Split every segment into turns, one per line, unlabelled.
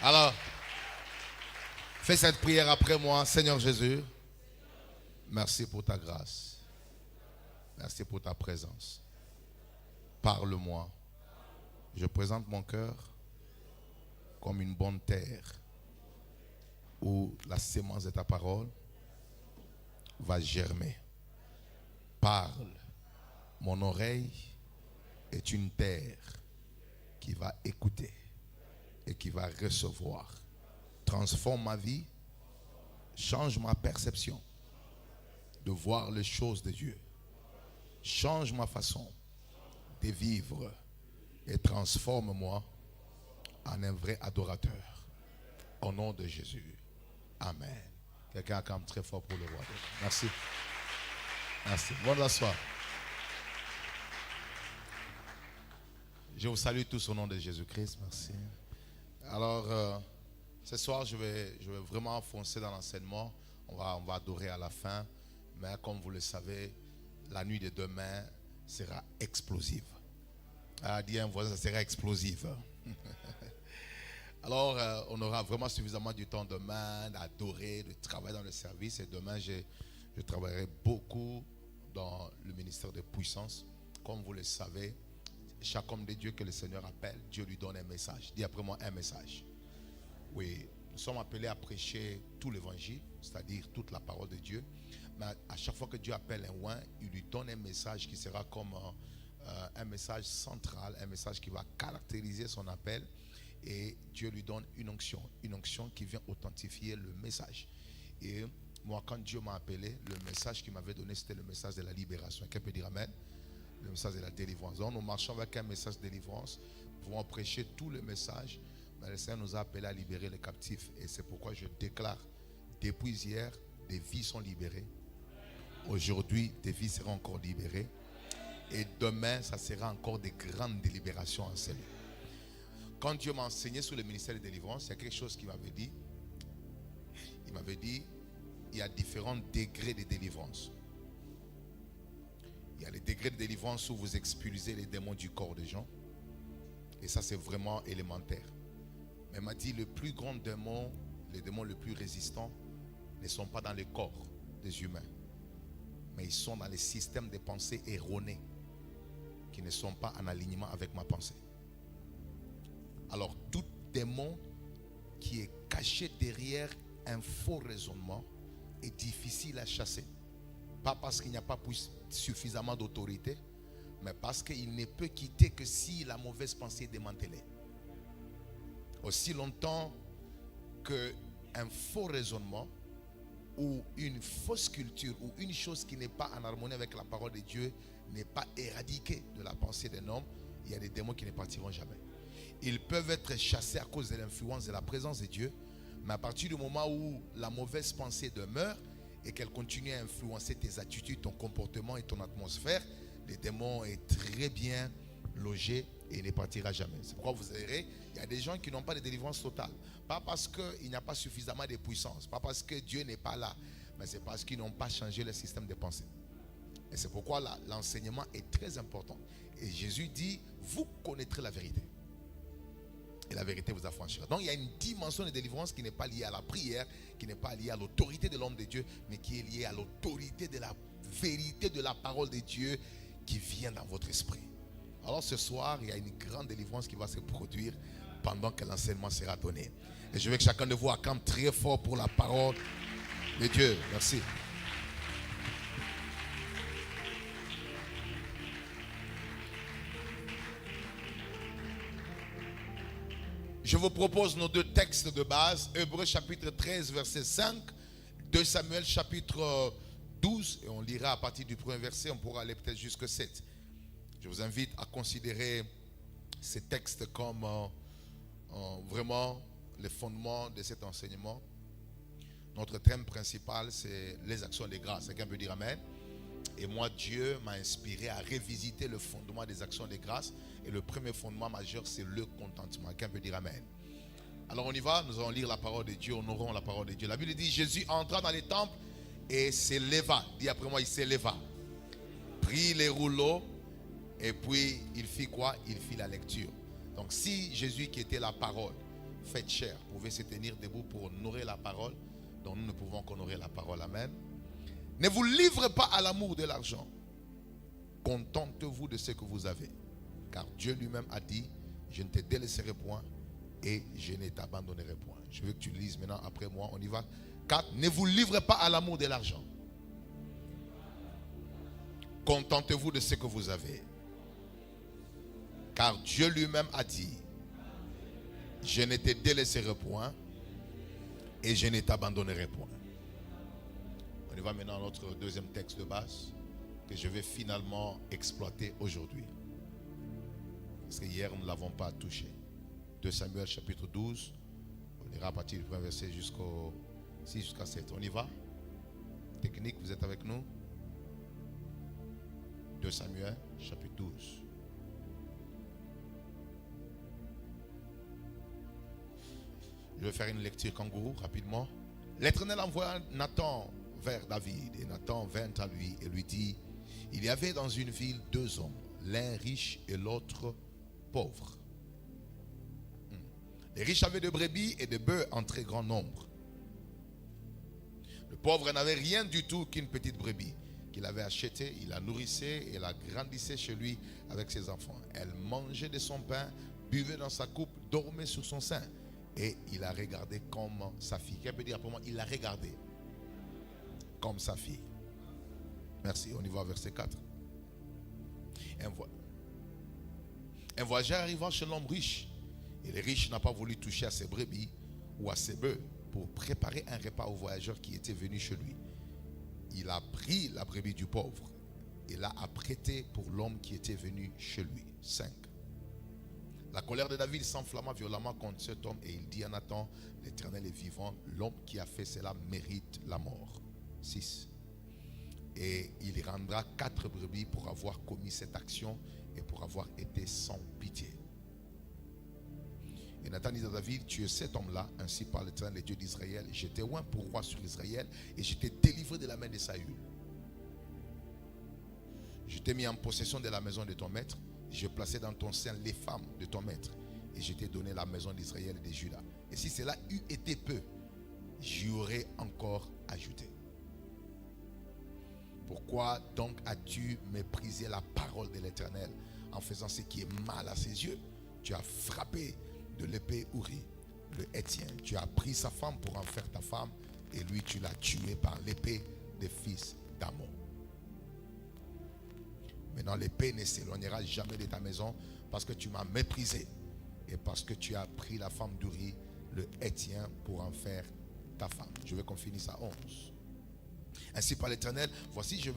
Alors, fais cette prière après moi. Seigneur Jésus, merci pour ta grâce. Merci pour ta présence. Parle-moi. Je présente mon cœur comme une bonne terre où la sémence de ta parole va germer. Parle. Mon oreille est une terre qui va écouter et qui va recevoir. Transforme ma vie, change ma perception de voir les choses de Dieu. Change ma façon de vivre et transforme-moi en un vrai adorateur. Au nom de Jésus. Amen. Quelqu'un acclame très fort pour le roi. Merci. Merci. Bonne asseoir. Je vous salue tous au nom de Jésus-Christ. Merci. Alors, ce soir, je vais vraiment foncer dans l'enseignement. On va adorer à la fin. Mais comme vous le savez, la nuit de demain sera explosive. Dis à un voisin, ça sera explosive. Alors, on aura vraiment suffisamment du temps demain d'adorer, de travailler dans le service. Et demain, je travaillerai beaucoup dans le ministère de puissance. Comme vous le savez, chaque homme de Dieu que le Seigneur appelle, Dieu lui donne un message. Dis après moi un message. Oui, nous sommes appelés à prêcher tout l'évangile, c'est-à-dire toute la parole de Dieu. Mais à chaque fois que Dieu appelle un oint, il lui donne un message qui sera comme un message central, un message qui va caractériser son appel. Et Dieu lui donne une onction qui vient authentifier le message. Et moi, quand Dieu m'a appelé, le message qu'il m'avait donné, c'était le message de la libération. Quelqu'un peut dire amen? Le message de la délivrance. Donc, nous marchons avec un message de délivrance. Nous pouvons prêcher tout le message. Mais le Seigneur nous a appelés à libérer les captifs. Et c'est pourquoi je déclare, depuis hier, des vies sont libérées. Aujourd'hui, des vies seront encore libérées. Et demain, ça sera encore des grandes délibérations enseignées. Quand Dieu m'a enseigné sur le ministère de délivrance, il y a quelque chose qu'il m'avait dit. Il m'avait dit, il y a différents degrés de délivrance. Il y a les degrés de délivrance où vous expulsez les démons du corps des gens. Et ça, c'est vraiment élémentaire. Mais il m'a dit, le plus grand démon, les démons les plus résistants, ne sont pas dans le corps des humains. Mais ils sont dans les systèmes de pensée erronés qui ne sont pas en alignement avec ma pensée. Alors, tout démon qui est caché derrière un faux raisonnement est difficile à chasser. Pas parce qu'il n'y a pas suffisamment d'autorité, mais parce qu'il ne peut quitter que si la mauvaise pensée est démantelée. Aussi longtemps qu'un faux raisonnement ou une fausse culture ou une chose qui n'est pas en harmonie avec la parole de Dieu n'est pas éradiquée de la pensée d'un homme, il y a des démons qui ne partiront jamais. Ils peuvent être chassés à cause de l'influence de la présence de Dieu, mais à partir du moment où la mauvaise pensée demeure et qu'elle continue à influencer tes attitudes, ton comportement et ton atmosphère, le démon est très bien logé et il ne partira jamais. C'est pourquoi vous verrez, il y a des gens qui n'ont pas de délivrance totale. Pas parce qu'il n'y a pas suffisamment de puissance, pas parce que Dieu n'est pas là, mais c'est parce qu'ils n'ont pas changé le système de pensée. Et c'est pourquoi l'enseignement est très important. Et Jésus dit, vous connaîtrez la vérité. Et la vérité vous affranchira. Donc il y a une dimension de délivrance qui n'est pas liée à la prière, qui n'est pas liée à l'autorité de l'homme de Dieu, mais qui est liée à l'autorité de la vérité de la parole de Dieu qui vient dans votre esprit. Alors ce soir, il y a une grande délivrance qui va se produire pendant que l'enseignement sera donné. Et je veux que chacun de vous acclame très fort pour la parole de Dieu. Merci. Je vous propose nos deux textes de base. Hébreux chapitre 13 verset 5. 2 Samuel chapitre 12. Et on lira à partir du premier verset. On pourra aller peut-être jusqu'au 7. Je vous invite à considérer ces textes comme vraiment les fondements de cet enseignement. Notre thème principal, c'est les actions des grâces. Quelqu'un peut dire amen? Et moi, Dieu m'a inspiré à revisiter le fondement des actions des grâces. Et le premier fondement majeur, c'est le contentement. Quelqu'un peut dire amen? Alors on y va, nous allons lire la parole de Dieu, honorons la parole de Dieu. La Bible dit, Jésus entra dans les temples et s'éleva. Dis après moi, il s'éleva. Prit les rouleaux et puis il fit quoi? Il fit la lecture. Donc si Jésus qui était la parole faites chair, pouvez se tenir debout pour honorer la parole, dont nous ne pouvons qu'honorer la parole. Amen. Ne vous livrez pas à l'amour de l'argent. Contentez-vous de ce que vous avez. Car Dieu lui-même a dit, je ne te délaisserai point et je ne t'abandonnerai point. Je veux que tu lises maintenant après moi. On y va. 4. Ne vous livrez pas à l'amour de l'argent. Contentez-vous de ce que vous avez. Car Dieu lui-même a dit, je ne te délaisserai point et je ne t'abandonnerai point. On y va maintenant à notre deuxième texte de base que je vais finalement exploiter aujourd'hui. Parce que hier, nous ne l'avons pas touché. 2 Samuel chapitre 12. On ira à partir du premier verset jusqu'au 6 jusqu'à 7. On y va. Technique, vous êtes avec nous? 2 Samuel chapitre 12. Je vais faire une lecture kangourou rapidement. L'Éternel envoya Nathan vers David et Nathan vint à lui et lui dit, il y avait dans une ville 2 hommes, l'un riche et l'autre pauvre. Les riches avaient de brebis et de bœufs en très grand nombre. Le pauvre n'avait rien du tout qu'une petite brebis qu'il avait achetée. Il la nourrissait et la grandissait chez lui avec ses enfants. Elle mangeait de son pain, buvait dans sa coupe, dormait sur son sein. Et il la regardait comme sa fille. Qu'est-ce que peut dire pour moi? Il la regardait comme sa fille. Merci. On y va, verset 4. Un voyageur arrivant chez l'homme riche. Et le riche n'a pas voulu toucher à ses brebis ou à ses bœufs pour préparer un repas au voyageur qui était venu chez lui. Il a pris la brebis du pauvre et l'a apprêtée pour l'homme qui était venu chez lui. 5. La colère de David s'enflamma violemment contre cet homme et il dit à Nathan, l'Éternel est vivant, l'homme qui a fait cela mérite la mort. 6. Et il rendra 4 brebis pour avoir commis cette action et pour avoir été sans pitié. Et Nathan dit à David, tu es cet homme-là, ainsi par l'Éternel, le Dieu d'Israël. Je t'ai oint pour roi sur Israël et je t'ai délivré de la main de Saül. Je t'ai mis en possession de la maison de ton maître. Je plaçais dans ton sein les femmes de ton maître. Et je t'ai donné la maison d'Israël et de Juda. Et si cela eût été peu, j'y aurais encore ajouté. Pourquoi donc as-tu méprisé la parole de l'Éternel en faisant ce qui est mal à ses yeux? Tu as frappé de l'épée Uri, le Héthien. Tu as pris sa femme pour en faire ta femme et lui tu l'as tué par l'épée des fils d'Ammon. Maintenant l'épée ne s'éloignera jamais de ta maison parce que tu m'as méprisé et parce que tu as pris la femme d'Uri, le Héthien, pour en faire ta femme. Je veux qu'on finisse à 11. Ainsi par l'Éternel, voici je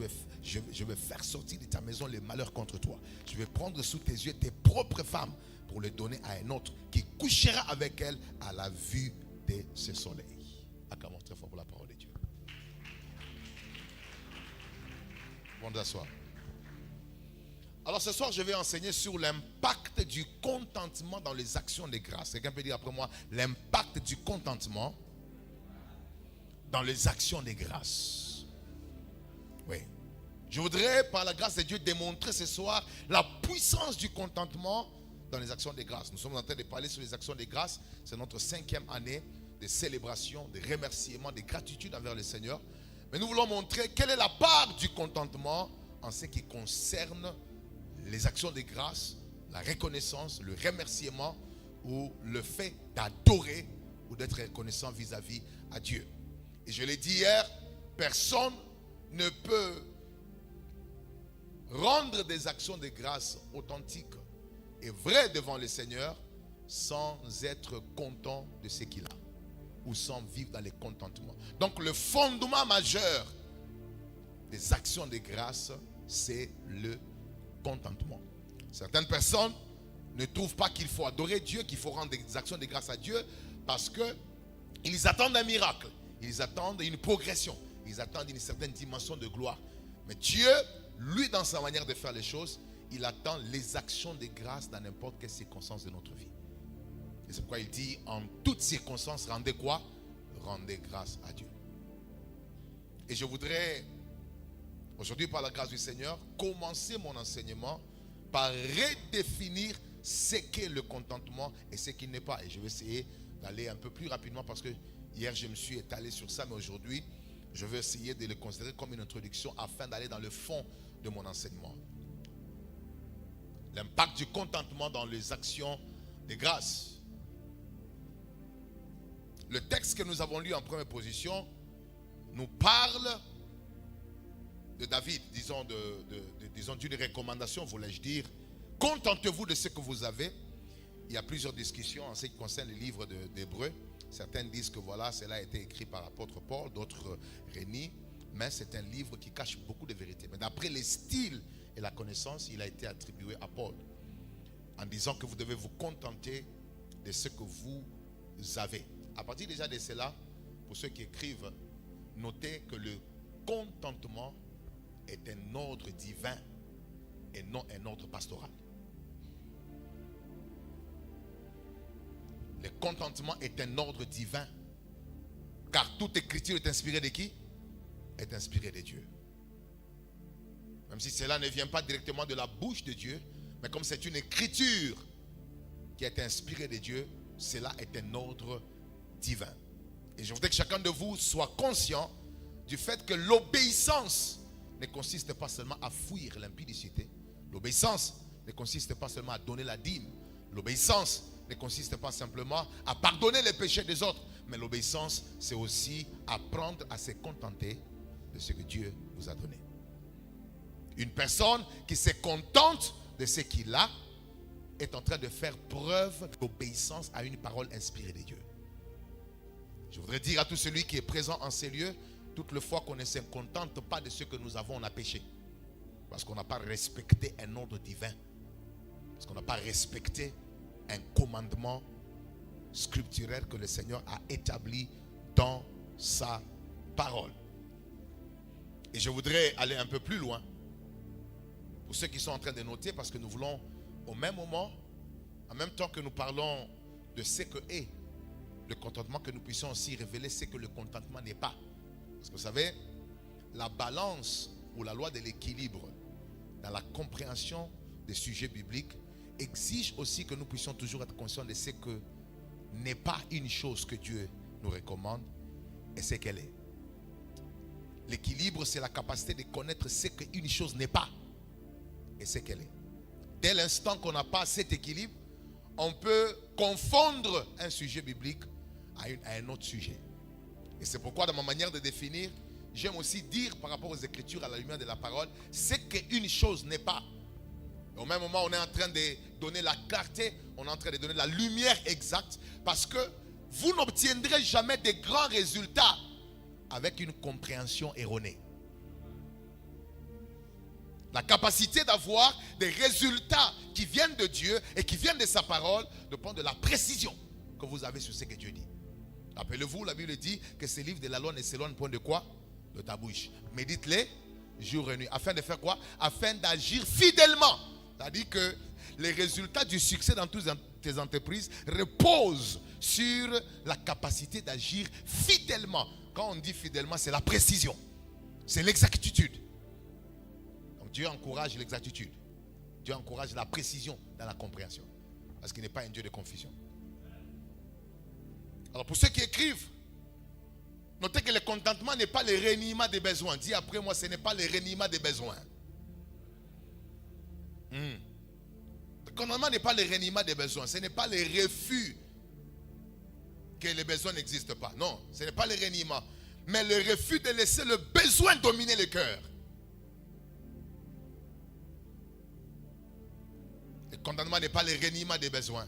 vais faire sortir de ta maison les malheurs contre toi. Je vais prendre sous tes yeux tes propres femmes pour les donner à un autre qui couchera avec elle à la vue de ce soleil. Acclamons très fort pour la parole de Dieu. Bon d'asseoir. Alors ce soir, je vais enseigner sur l'impact du contentement dans les actions de grâce. Quelqu'un peut dire après moi, l'impact du contentement dans les actions de grâce. Oui. Je voudrais, par la grâce de Dieu, démontrer ce soir la puissance du contentement dans les actions de grâce. Nous sommes en train de parler sur les actions de grâce. C'est notre 5e année de célébration, de remerciement, de gratitude envers le Seigneur. Mais nous voulons montrer quelle est la part du contentement en ce qui concerne les actions de grâce, la reconnaissance, le remerciement ou le fait d'adorer ou d'être reconnaissant vis-à-vis à Dieu. Et je l'ai dit hier, personne ne peut rendre des actions de grâce authentiques et vraies devant le Seigneur sans être content de ce qu'il a ou sans vivre dans le contentement. Donc le fondement majeur des actions de grâce, c'est le contentement. Certaines personnes ne trouvent pas qu'il faut adorer Dieu, qu'il faut rendre des actions de grâce à Dieu parce qu'ils attendent un miracle, ils attendent une progression, ils attendent une certaine dimension de gloire. Mais Dieu, lui, dans sa manière de faire les choses, il attend les actions de grâce dans n'importe quelle circonstance de notre vie. Et c'est pourquoi il dit, en toutes circonstances, rendez quoi? Rendez grâce à Dieu. Et je voudrais, aujourd'hui, par la grâce du Seigneur, commencer mon enseignement par redéfinir ce qu'est le contentement et ce qui n'est pas. Et je vais essayer d'aller un peu plus rapidement parce que hier je me suis étalé sur ça, mais aujourd'hui je vais essayer de le considérer comme une introduction afin d'aller dans le fond de mon enseignement. L'impact du contentement dans les actions de grâce. Le texte que nous avons lu en première position nous parle de David, disons d'une recommandation, voulais-je dire. Contentez-vous de ce que vous avez. Il y a plusieurs discussions en ce qui concerne le livre d'Hébreux. Certains disent que voilà, cela a été écrit par l'apôtre Paul, d'autres Rénie. Mais c'est un livre qui cache beaucoup de vérités. Mais d'après les styles et la connaissance, il a été attribué à Paul. En disant que vous devez vous contenter de ce que vous avez. À partir déjà de cela, pour ceux qui écrivent, notez que le contentement est un ordre divin et non un ordre pastoral. Le contentement est un ordre divin. Car toute écriture est inspirée de qui? Est inspirée de Dieu. Même si cela ne vient pas directement de la bouche de Dieu, mais comme c'est une écriture qui est inspirée de Dieu, cela est un ordre divin. Et je voudrais que chacun de vous soit conscient du fait que l'obéissance ne consiste pas seulement à fuir l'impudicité. L'obéissance ne consiste pas seulement à donner la dîme. L'obéissance ne consiste pas simplement à pardonner les péchés des autres. Mais l'obéissance, c'est aussi apprendre à se contenter de ce que Dieu vous a donné. Une personne qui se contente de ce qu'il a est en train de faire preuve d'obéissance à une parole inspirée de Dieu. Je voudrais dire à tout celui qui est présent en ces lieux, toute le fois qu'on ne se contente pas de ce que nous avons, on a péché. Parce qu'on n'a pas respecté un ordre divin. Parce qu'on n'a pas respecté un commandement scripturaire que le Seigneur a établi dans sa parole. Et je voudrais aller un peu plus loin. Pour ceux qui sont en train de noter, parce que nous voulons au même moment, en même temps que nous parlons de ce que est le contentement, que nous puissions aussi révéler ce que le contentement n'est pas. Parce que vous savez, la balance ou la loi de l'équilibre dans la compréhension des sujets bibliques exige aussi que nous puissions toujours être conscients de ce que n'est pas une chose que Dieu nous recommande et ce qu'elle est. L'équilibre, c'est la capacité de connaître ce qu'une chose n'est pas et ce qu'elle est. Dès l'instant qu'on n'a pas cet équilibre, on peut confondre un sujet biblique à un autre sujet. Et c'est pourquoi dans ma manière de définir, j'aime aussi dire par rapport aux Écritures à la lumière de la parole, ce qu'une chose n'est pas. Et au même moment, on est en train de donner la clarté, on est en train de donner la lumière exacte, parce que vous n'obtiendrez jamais de grands résultats avec une compréhension erronée. La capacité d'avoir des résultats qui viennent de Dieu et qui viennent de sa parole dépend de la précision que vous avez sur ce que Dieu dit. Rappelez-vous, la Bible dit que ces livres de la loi ne s'éloignent point de quoi? De ta bouche. Médite-les jour et nuit. Afin de faire quoi? Afin d'agir fidèlement. C'est-à-dire que les résultats du succès dans toutes tes entreprises reposent sur la capacité d'agir fidèlement. Quand on dit fidèlement, c'est la précision. C'est l'exactitude. Donc Dieu encourage l'exactitude. Dieu encourage la précision dans la compréhension. Parce qu'il n'est pas un Dieu de confusion. Alors pour ceux qui écrivent, notez que le contentement n'est pas le reniement des besoins. Dis après moi, ce n'est pas le reniement des besoins. Le contentement n'est pas le reniement des besoins. Ce n'est pas le refus que les besoins n'existent pas. Non, ce n'est pas le reniement. Mais le refus de laisser le besoin dominer le cœur. Le contentement n'est pas le reniement des besoins.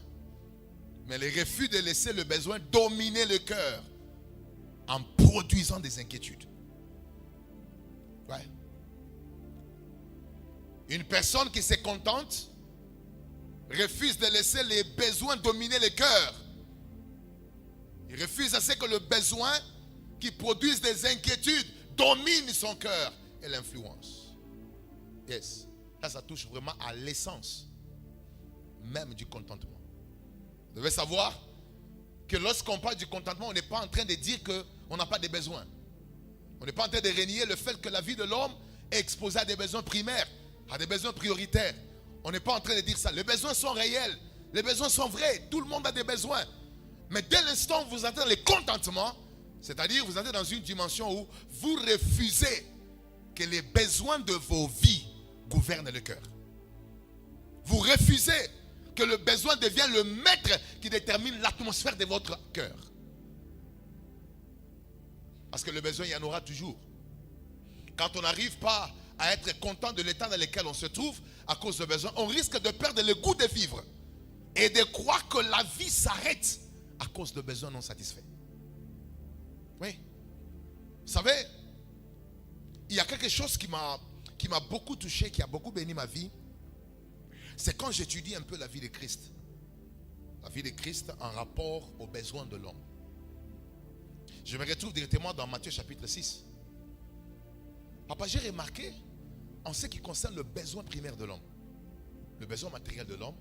Mais le refus de laisser le besoin dominer le cœur en produisant des inquiétudes. Ouais. Une personne qui se contente refuse de laisser les besoins dominer le cœur. Il refuse à ce que le besoin qui produise des inquiétudes domine son cœur et l'influence. Yes. Ça touche vraiment à l'essence même du contentement. Vous devez savoir que lorsqu'on parle du contentement, on n'est pas en train de dire qu'on n'a pas de besoins. On n'est pas en train de renier le fait que la vie de l'homme est exposée à des besoins primaires, à des besoins prioritaires. On n'est pas en train de dire ça. Les besoins sont réels. Les besoins sont vrais. Tout le monde a des besoins. Mais dès l'instant où vous entrez dans le contentement, c'est-à-dire vous entrez dans une dimension où vous refusez que les besoins de vos vies gouvernent le cœur. Vous refusez que le besoin devienne le maître qui détermine l'atmosphère de votre cœur. Parce que le besoin, il y en aura toujours. Quand on n'arrive pas à être content de l'état dans lequel on se trouve à cause de besoin, on risque de perdre le goût de vivre et de croire que la vie s'arrête à cause de besoins non satisfaits. Oui. Vous savez, il y a quelque chose qui m'a beaucoup touché, qui a beaucoup béni ma vie. C'est quand j'étudie un peu la vie de Christ. La vie de Christ en rapport aux besoins de l'homme. Je me retrouve directement dans Matthieu chapitre 6. Papa, j'ai remarqué, en ce qui concerne le besoin primaire de l'homme, le besoin matériel de l'homme,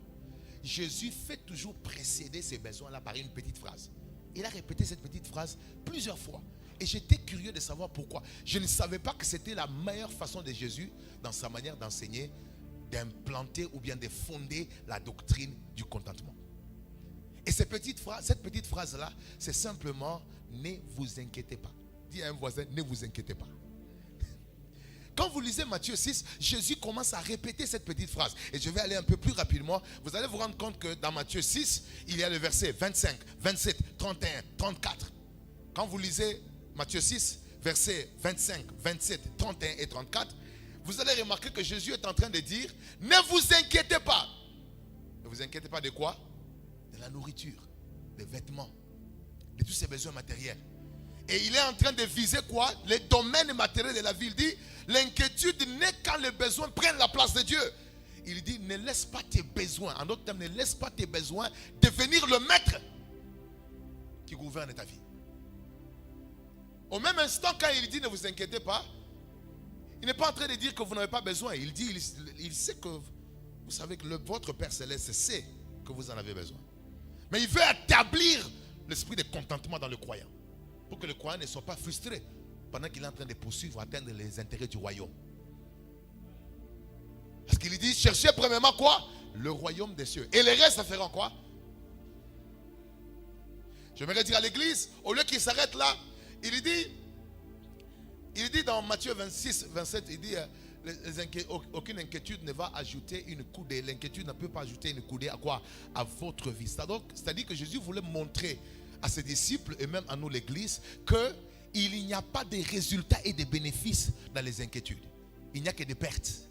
Jésus fait toujours précéder ces besoins-là par une petite phrase. Il a répété cette petite phrase plusieurs fois. Et j'étais curieux de savoir pourquoi. Je ne savais pas que c'était la meilleure façon de Jésus, dans sa manière d'enseigner, d'implanter ou bien de fonder la doctrine du contentement. Et cette petite phrase-là, c'est simplement « Ne vous inquiétez pas ». Dis à un voisin « Ne vous inquiétez pas ». Quand vous lisez Matthieu 6, Jésus commence à répéter cette petite phrase. Et je vais aller un peu plus rapidement. Vous allez vous rendre compte que dans Matthieu 6, il y a le verset 25, 27, 31, 34. Quand vous lisez Matthieu 6, versets 25, 27, 31 et 34, vous allez remarquer que Jésus est en train de dire « Ne vous inquiétez pas ». Ne vous inquiétez pas de quoi? De la nourriture, des vêtements, de tous ces besoins matériels. Et il est en train de viser quoi? Les domaines matériels de la vie. Il dit, l'inquiétude naît quand les besoins prennent la place de Dieu. Il dit, ne laisse pas tes besoins, en d'autres termes, ne laisse pas tes besoins devenir le maître qui gouverne ta vie. Au même instant, quand il dit, ne vous inquiétez pas, il n'est pas en train de dire que vous n'avez pas besoin. Il dit, il sait que, vous savez que votre Père Céleste sait que vous en avez besoin. Mais il veut établir l'esprit de contentement dans le croyant. Pour que le croyant ne soit pas frustré pendant qu'il est en train de poursuivre, atteindre les intérêts du royaume. Parce qu'il dit, cherchez premièrement quoi? Le royaume des cieux. Et les restes, ça fera quoi? J'aimerais dire à l'église, au lieu qu'il s'arrête là, il dit dans Matthieu 26, 27, il dit, aucune inquiétude ne va ajouter une coudée. L'inquiétude ne peut pas ajouter une coudée à quoi? À votre vie. C'est-à-dire que Jésus voulait montrer à ses disciples et même à nous l'église qu'il n'y a pas de résultats et de bénéfices dans les inquiétudes. Il n'y a que des pertes.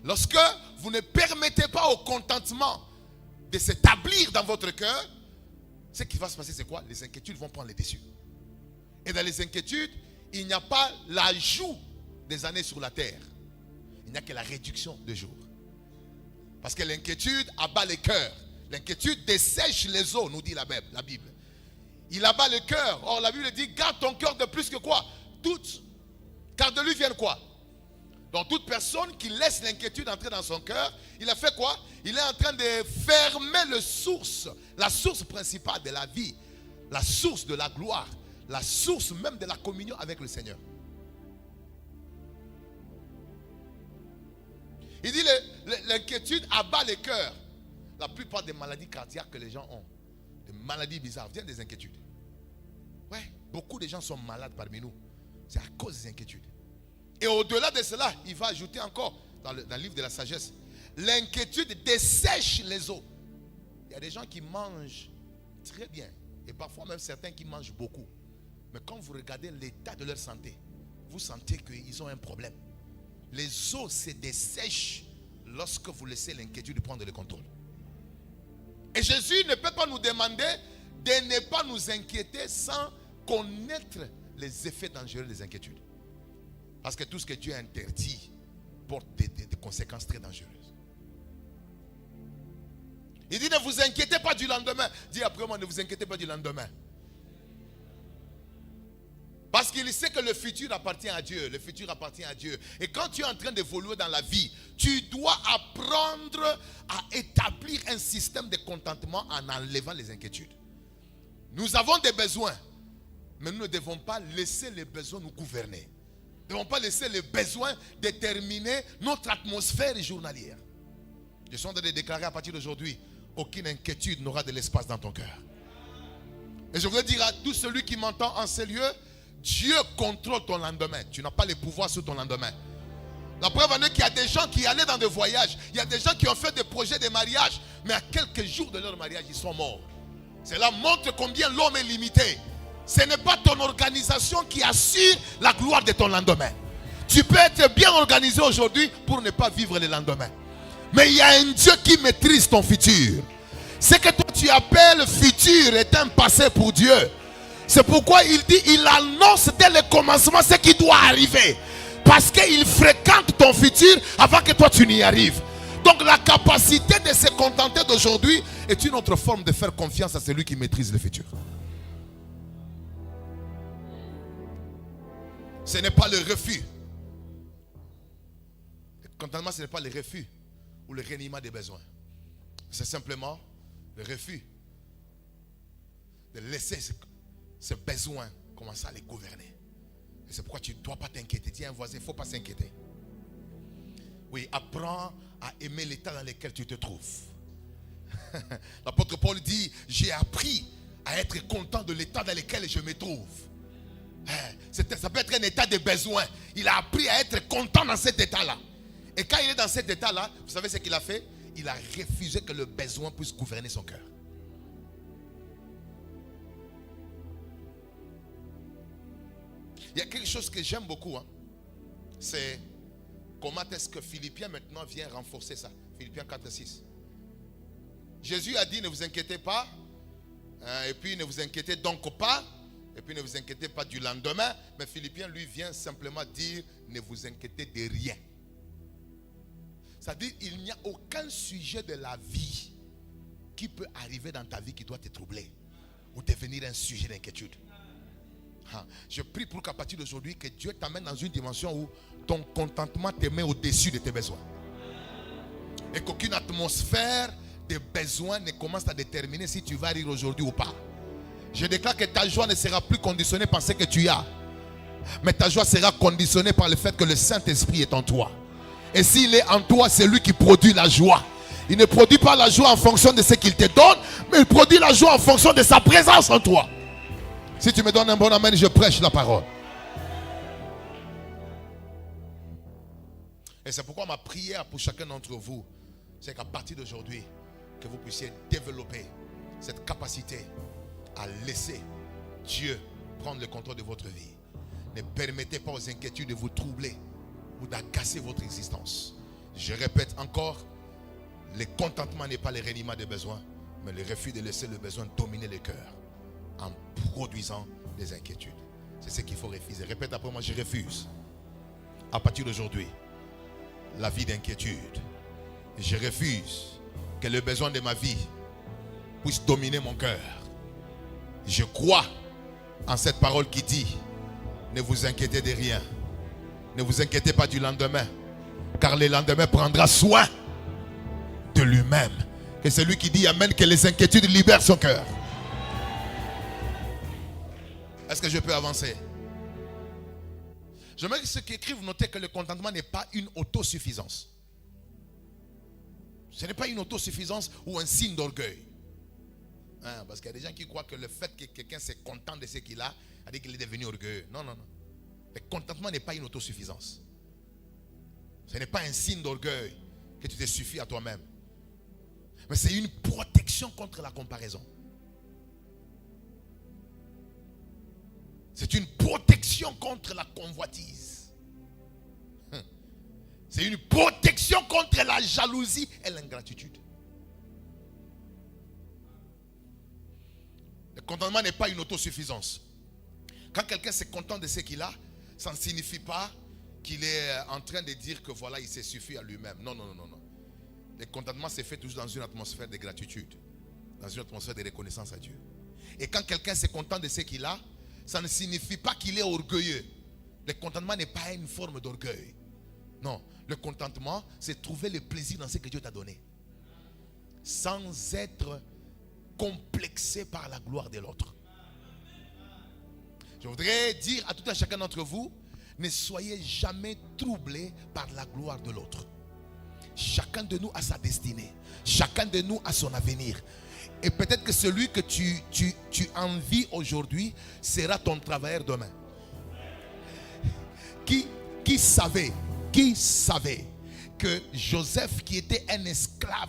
Lorsque vous ne permettez pas au contentement de s'établir dans votre cœur, ce qui va se passer, c'est quoi? Les inquiétudes vont prendre les dessus. Et dans les inquiétudes, il n'y a pas l'ajout des années sur la terre. Il n'y a que la réduction de jours. Parce que l'inquiétude abat les cœurs. L'inquiétude dessèche les eaux, nous dit la Bible. Il abat le cœur. Or, la Bible dit, garde ton cœur de plus que quoi? Car de lui viennent quoi? Donc, toute personne qui laisse l'inquiétude entrer dans son cœur, il a fait quoi? Il est en train de fermer la source principale de la vie, la source de la gloire, la source même de la communion avec le Seigneur. Il dit, l'inquiétude abat le cœur. La plupart des maladies cardiaques que les gens ont, des maladies bizarres, viennent des inquiétudes. Oui, beaucoup de gens sont malades parmi nous. C'est à cause des inquiétudes. Et au-delà de cela, il va ajouter encore, dans le livre de la sagesse, l'inquiétude dessèche les os. Il y a des gens qui mangent très bien, et parfois même certains qui mangent beaucoup. Mais quand vous regardez l'état de leur santé, vous sentez qu'ils ont un problème. Les os se dessèchent lorsque vous laissez l'inquiétude prendre le contrôle. Et Jésus ne peut pas nous demander de ne pas nous inquiéter sans connaître les effets dangereux des inquiétudes. Parce que tout ce que Dieu interdit porte des conséquences très dangereuses. Il dit, ne vous inquiétez pas du lendemain. Dis après moi, ne vous inquiétez pas du lendemain. Parce qu'il sait que le futur appartient à Dieu. Le futur appartient à Dieu. Et quand tu es en train d'évoluer dans la vie, tu dois apprendre à établir un système de contentement en enlevant les inquiétudes. Nous avons des besoins, mais nous ne devons pas laisser les besoins nous gouverner. Nous ne devons pas laisser les besoins déterminer notre atmosphère journalière. Je suis en train de déclarer à partir d'aujourd'hui, aucune inquiétude n'aura de l'espace dans ton cœur. Et je voudrais dire à tout celui qui m'entend en ces lieux, Dieu contrôle ton lendemain. Tu n'as pas le pouvoir sur ton lendemain. La preuve en est qu'il y a des gens qui allaient dans des voyages. Il y a des gens qui ont fait des projets de mariage. Mais à quelques jours de leur mariage, ils sont morts. Cela montre combien l'homme est limité. Ce n'est pas ton organisation qui assure la gloire de ton lendemain. Tu peux être bien organisé aujourd'hui pour ne pas vivre le lendemain. Mais il y a un Dieu qui maîtrise ton futur. Ce que toi tu appelles futur est un passé pour Dieu. C'est pourquoi il dit, il annonce dès le commencement ce qui doit arriver. Parce qu'il fréquente ton futur avant que toi tu n'y arrives. Donc la capacité de se contenter d'aujourd'hui est une autre forme de faire confiance à celui qui maîtrise le futur. Ce n'est pas le refus. Le contentement, ce n'est pas le refus ou le reniement des besoins. C'est simplement le refus de laisser ce besoin commencer à les gouverner. Et c'est pourquoi tu ne dois pas t'inquiéter. Dis à un voisin, il ne faut pas s'inquiéter. Oui, apprends à aimer l'état dans lequel tu te trouves. L'apôtre Paul dit, j'ai appris à être content de l'état dans lequel je me trouve. Ça peut être un état de besoin. Il a appris à être content dans cet état-là. Et quand il est dans cet état-là, vous savez ce qu'il a fait? Il a refusé que le besoin puisse gouverner son cœur. Il y a quelque chose que j'aime beaucoup. C'est comment est-ce que Philippiens maintenant vient renforcer ça. Philippiens 4:6. Jésus a dit, ne vous inquiétez pas. Et puis ne vous inquiétez donc pas. Et puis ne vous inquiétez pas du lendemain. Mais Philippiens lui vient simplement dire, ne vous inquiétez de rien. C'est-à-dire, il n'y a aucun sujet de la vie qui peut arriver dans ta vie qui doit te troubler ou devenir un sujet d'inquiétude. Je prie pour qu'à partir d'aujourd'hui, que Dieu t'amène dans une dimension où ton contentement te met au-dessus de tes besoins. Et qu'aucune atmosphère de besoin ne commence à déterminer si tu vas rire aujourd'hui ou pas. Je déclare que ta joie ne sera plus conditionnée par ce que tu as. Mais ta joie sera conditionnée par le fait que le Saint-Esprit est en toi. Et s'il est en toi, c'est lui qui produit la joie. Il ne produit pas la joie en fonction de ce qu'il te donne, mais il produit la joie en fonction de sa présence en toi. Si tu me donnes un bon amen, je prêche la parole. Et c'est pourquoi ma prière pour chacun d'entre vous, c'est qu'à partir d'aujourd'hui, que vous puissiez développer cette capacité à laisser Dieu prendre le contrôle de votre vie. Ne permettez pas aux inquiétudes de vous troubler ou d'agacer votre existence. Je répète encore, le contentement n'est pas le reniement des besoins, mais le refus de laisser le besoin dominer le cœur en produisant des inquiétudes. C'est ce qu'il faut refuser. Répète après moi, je refuse à partir d'aujourd'hui la vie d'inquiétude. Je refuse que le besoin de ma vie puisse dominer mon cœur. Je crois en cette parole qui dit, ne vous inquiétez de rien. Ne vous inquiétez pas du lendemain, car le lendemain prendra soin de lui-même. Et c'est lui qui dit amen, que les inquiétudes libèrent son cœur. Est-ce que je peux avancer? J'aimerais que ceux qui écrivent noter que le contentement n'est pas une autosuffisance. Ce n'est pas une autosuffisance ou un signe d'orgueil. Parce qu'il y a des gens qui croient que le fait que quelqu'un soit content de ce qu'il a dit qu'il est devenu orgueilleux. Non, non, non. Le contentement n'est pas une autosuffisance. Ce n'est pas un signe d'orgueil que tu te suffis à toi-même. Mais c'est une protection contre la comparaison. C'est une protection contre la convoitise. C'est une protection contre la jalousie et l'ingratitude. Le contentement n'est pas une autosuffisance. Quand quelqu'un est content de ce qu'il a, ça ne signifie pas qu'il est en train de dire que voilà, il se suffit à lui-même. Non, non, non, non. Le contentement se fait toujours dans une atmosphère de gratitude, dans une atmosphère de reconnaissance à Dieu. Et quand quelqu'un est content de ce qu'il a, ça ne signifie pas qu'il est orgueilleux. Le contentement n'est pas une forme d'orgueil. Non, le contentement, c'est trouver le plaisir dans ce que Dieu t'a donné, sans être complexé par la gloire de l'autre. Je voudrais dire à tout un chacun d'entre vous, ne soyez jamais troublés par la gloire de l'autre. Chacun chacun de nous a sa destinée. Chacun de nous a son avenir. Et peut-être que celui que tu envies aujourd'hui sera ton travailleur demain. Qui savait que Joseph, qui était un esclave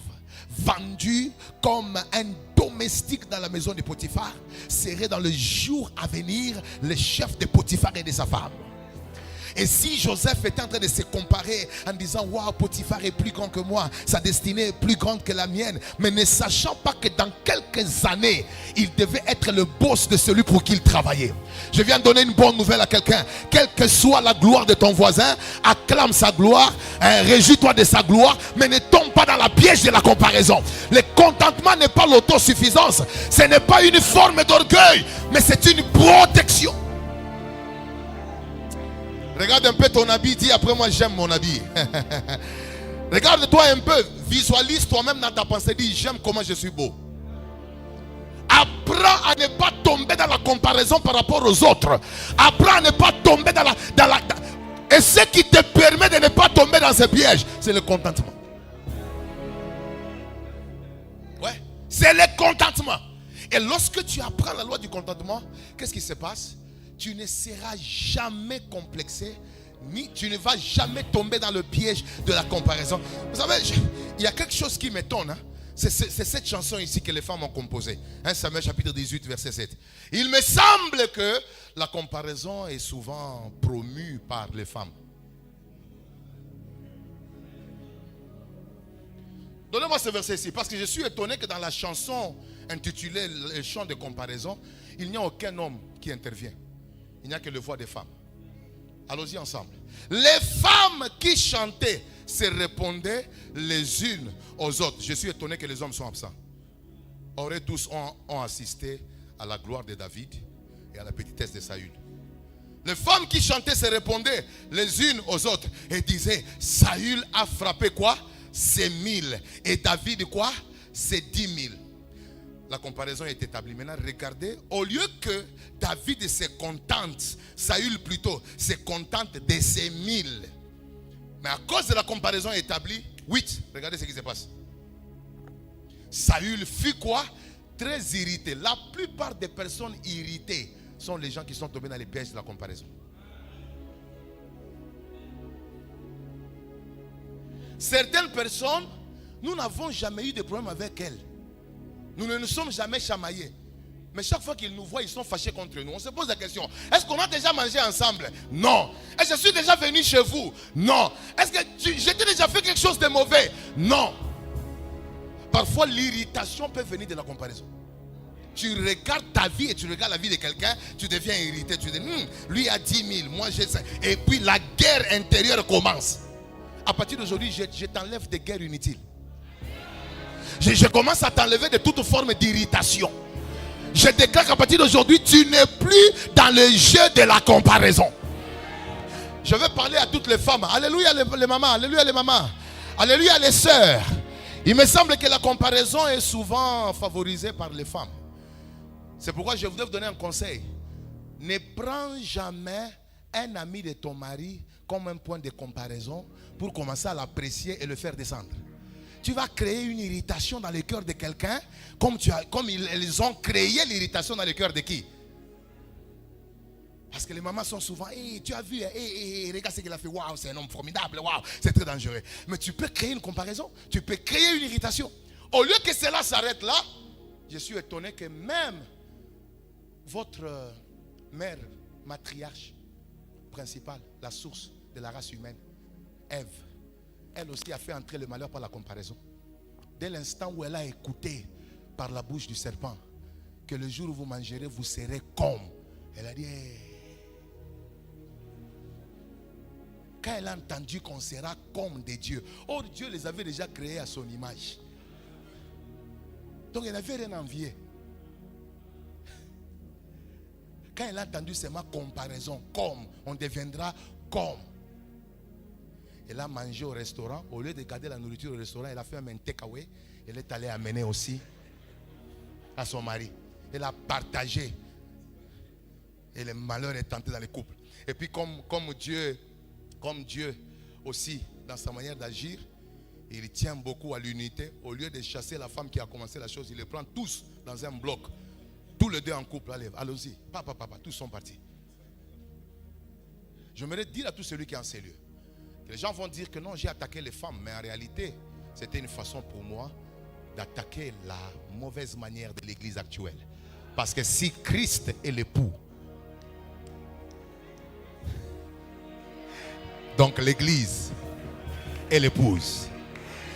vendu comme un domestique dans la maison de Potiphar, serait dans le jour à venir le chef de Potiphar et de sa femme? Et si Joseph était en train de se comparer en disant waouh, Potiphar est plus grand que moi, sa destinée est plus grande que la mienne, mais ne sachant pas que dans quelques années il devait être le boss de celui pour qui il travaillait. Je viens de donner une bonne nouvelle à quelqu'un. Quelle que soit la gloire de ton voisin, acclame sa gloire, réjouis-toi de sa gloire, mais ne tombe pas dans la piège de la comparaison. Le contentement n'est pas l'autosuffisance, ce n'est pas une forme d'orgueil, mais c'est une protection. Regarde un peu ton habit, dis après moi j'aime mon habit. Regarde-toi un peu, visualise toi-même dans ta pensée, dis j'aime comment je suis beau. Apprends à ne pas tomber dans la comparaison par rapport aux autres. Apprends à ne pas tomber dans la... Et ce qui te permet de ne pas tomber dans ce piège, c'est le contentement. Ouais, c'est le contentement. Et lorsque tu apprends la loi du contentement, qu'est-ce qui se passe? Tu ne seras jamais complexé, ni tu ne vas jamais tomber dans le piège de la comparaison. Vous savez, il y a quelque chose qui m'étonne. Hein? C'est cette chanson ici que les femmes ont composée. 1 Samuel chapitre 18, verset 7. Il me semble que la comparaison est souvent promue par les femmes. Donnez-moi ce verset ici, parce que je suis étonné que dans la chanson intitulée Le chant de comparaison, il n'y a aucun homme qui intervient. Il n'y a que le voix des femmes. Allons-y ensemble. Les femmes qui chantaient se répondaient les unes aux autres. Je suis étonné que les hommes soient absents. Or, tous ont assisté à la gloire de David et à la petitesse de Saül. Les femmes qui chantaient se répondaient les unes aux autres et disaient, Saül a frappé quoi? C'est 1000. Et David quoi? C'est 10 000. La comparaison est établie. Maintenant, regardez, au lieu que David se contente, Saül plutôt se contente de ses 1000. Mais à cause de la comparaison établie, 8, regardez ce qui se passe. Saül fut quoi? Très irrité. La plupart des personnes irritées sont les gens qui sont tombés dans les pièges de la comparaison. Certaines personnes, nous n'avons jamais eu de problème avec elles. Nous ne nous sommes jamais chamaillés. Mais chaque fois qu'ils nous voient, ils sont fâchés contre nous. On se pose la question, est-ce qu'on a déjà mangé ensemble? Non. Est-ce que je suis déjà venu chez vous? Non. Est-ce que j'ai déjà fait quelque chose de mauvais? Non. Parfois, l'irritation peut venir de la comparaison. Tu regardes ta vie et tu regardes la vie de quelqu'un, tu deviens irrité. Tu dis, lui a 10 000, moi j'ai ça. Et puis la guerre intérieure commence. À partir d'aujourd'hui, je t'enlève des guerres inutiles. Je commence à t'enlever de toute forme d'irritation. Je déclare qu'à partir d'aujourd'hui, tu n'es plus dans le jeu de la comparaison. Je vais parler à toutes les femmes. Alléluia les mamans, alléluia les mamans, alléluia les sœurs. Il me semble que la comparaison est souvent favorisée par les femmes. C'est pourquoi je voudrais vous donner un conseil. Ne prends jamais un ami de ton mari comme un point de comparaison pour commencer à l'apprécier et le faire descendre. Tu vas créer une irritation dans le cœur de quelqu'un comme ils ont créé l'irritation dans le cœur de qui? Parce que les mamans sont souvent, hey, tu as vu, regarde ce qu'il a fait, waouh, c'est un homme formidable, waouh, c'est très dangereux. Mais tu peux créer une comparaison, tu peux créer une irritation. Au lieu que cela s'arrête là, je suis étonné que même votre mère matriarche principale, la source de la race humaine, Ève, elle aussi a fait entrer le malheur par la comparaison. Dès l'instant où elle a écouté par la bouche du serpent que le jour où vous mangerez, vous serez comme. Elle a dit, hey. Quand elle a entendu qu'on sera comme des dieux. Or, Dieu les avait déjà créés à son image. Donc, elle n'avait rien envié. Quand elle a entendu seulement comparaison, comme, on deviendra comme. Elle a mangé au restaurant. Au lieu de garder la nourriture au restaurant, elle a fait un takeaway. Elle est allée amener aussi à son mari. Elle a partagé. Et le malheur est tenté dans les couples. Et puis comme Dieu aussi, dans sa manière d'agir, Il tient beaucoup à l'unité. Au lieu de chasser la femme qui a commencé la chose, il les prend tous dans un bloc. Tous les deux en couple. Allons-y. Papa, tous sont partis. J'aimerais dire à tout celui qui est en ces lieux que les gens vont dire que non, j'ai attaqué les femmes. Mais en réalité, c'était une façon pour moi d'attaquer la mauvaise manière de l'église actuelle. Parce que si Christ est l'époux, donc l'église est l'épouse.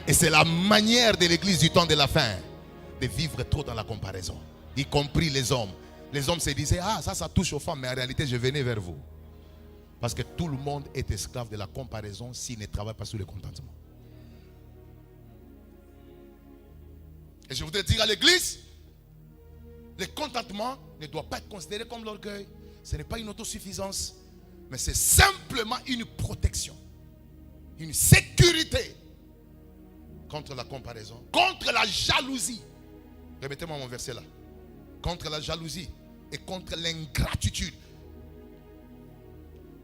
Et c'est la manière de l'église du temps de la fin de vivre trop dans la comparaison, y compris les hommes. Les hommes se disaient, ah ça touche aux femmes, mais en réalité je venais vers vous. Parce que tout le monde est esclave de la comparaison s'il ne travaille pas sur le contentement. Et je voudrais dire à l'église, le contentement ne doit pas être considéré comme l'orgueil. Ce n'est pas une autosuffisance, mais c'est simplement une protection, une sécurité contre la comparaison, contre la jalousie. Remettez-moi mon verset là. Contre la jalousie et contre l'ingratitude.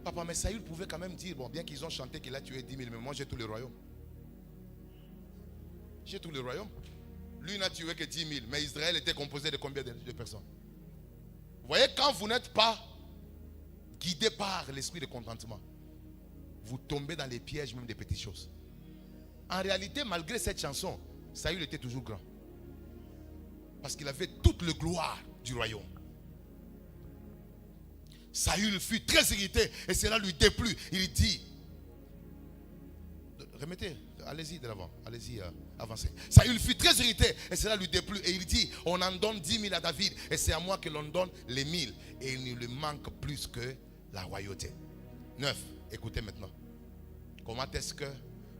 Papa, mais Saül pouvait quand même dire, bon, bien qu'ils ont chanté qu'il a tué 10 000, mais moi j'ai tout le royaume. J'ai tout le royaume. Lui n'a tué que 10 000, mais Israël était composé de combien de personnes? Vous voyez, quand vous n'êtes pas guidé par l'esprit de contentement, vous tombez dans les pièges même des petites choses. En réalité, malgré cette chanson, Saül était toujours grand. Parce qu'il avait toute la gloire du royaume. Saül fut très irrité et cela lui déplut. Il dit, remettez, allez-y de l'avant, allez-y, avancez. Saül fut très irrité et cela lui déplut. Et il dit, on en donne 10 000 à David et c'est à moi que l'on donne les 1000. Et il ne lui manque plus que la royauté. 9, écoutez maintenant. Comment est-ce que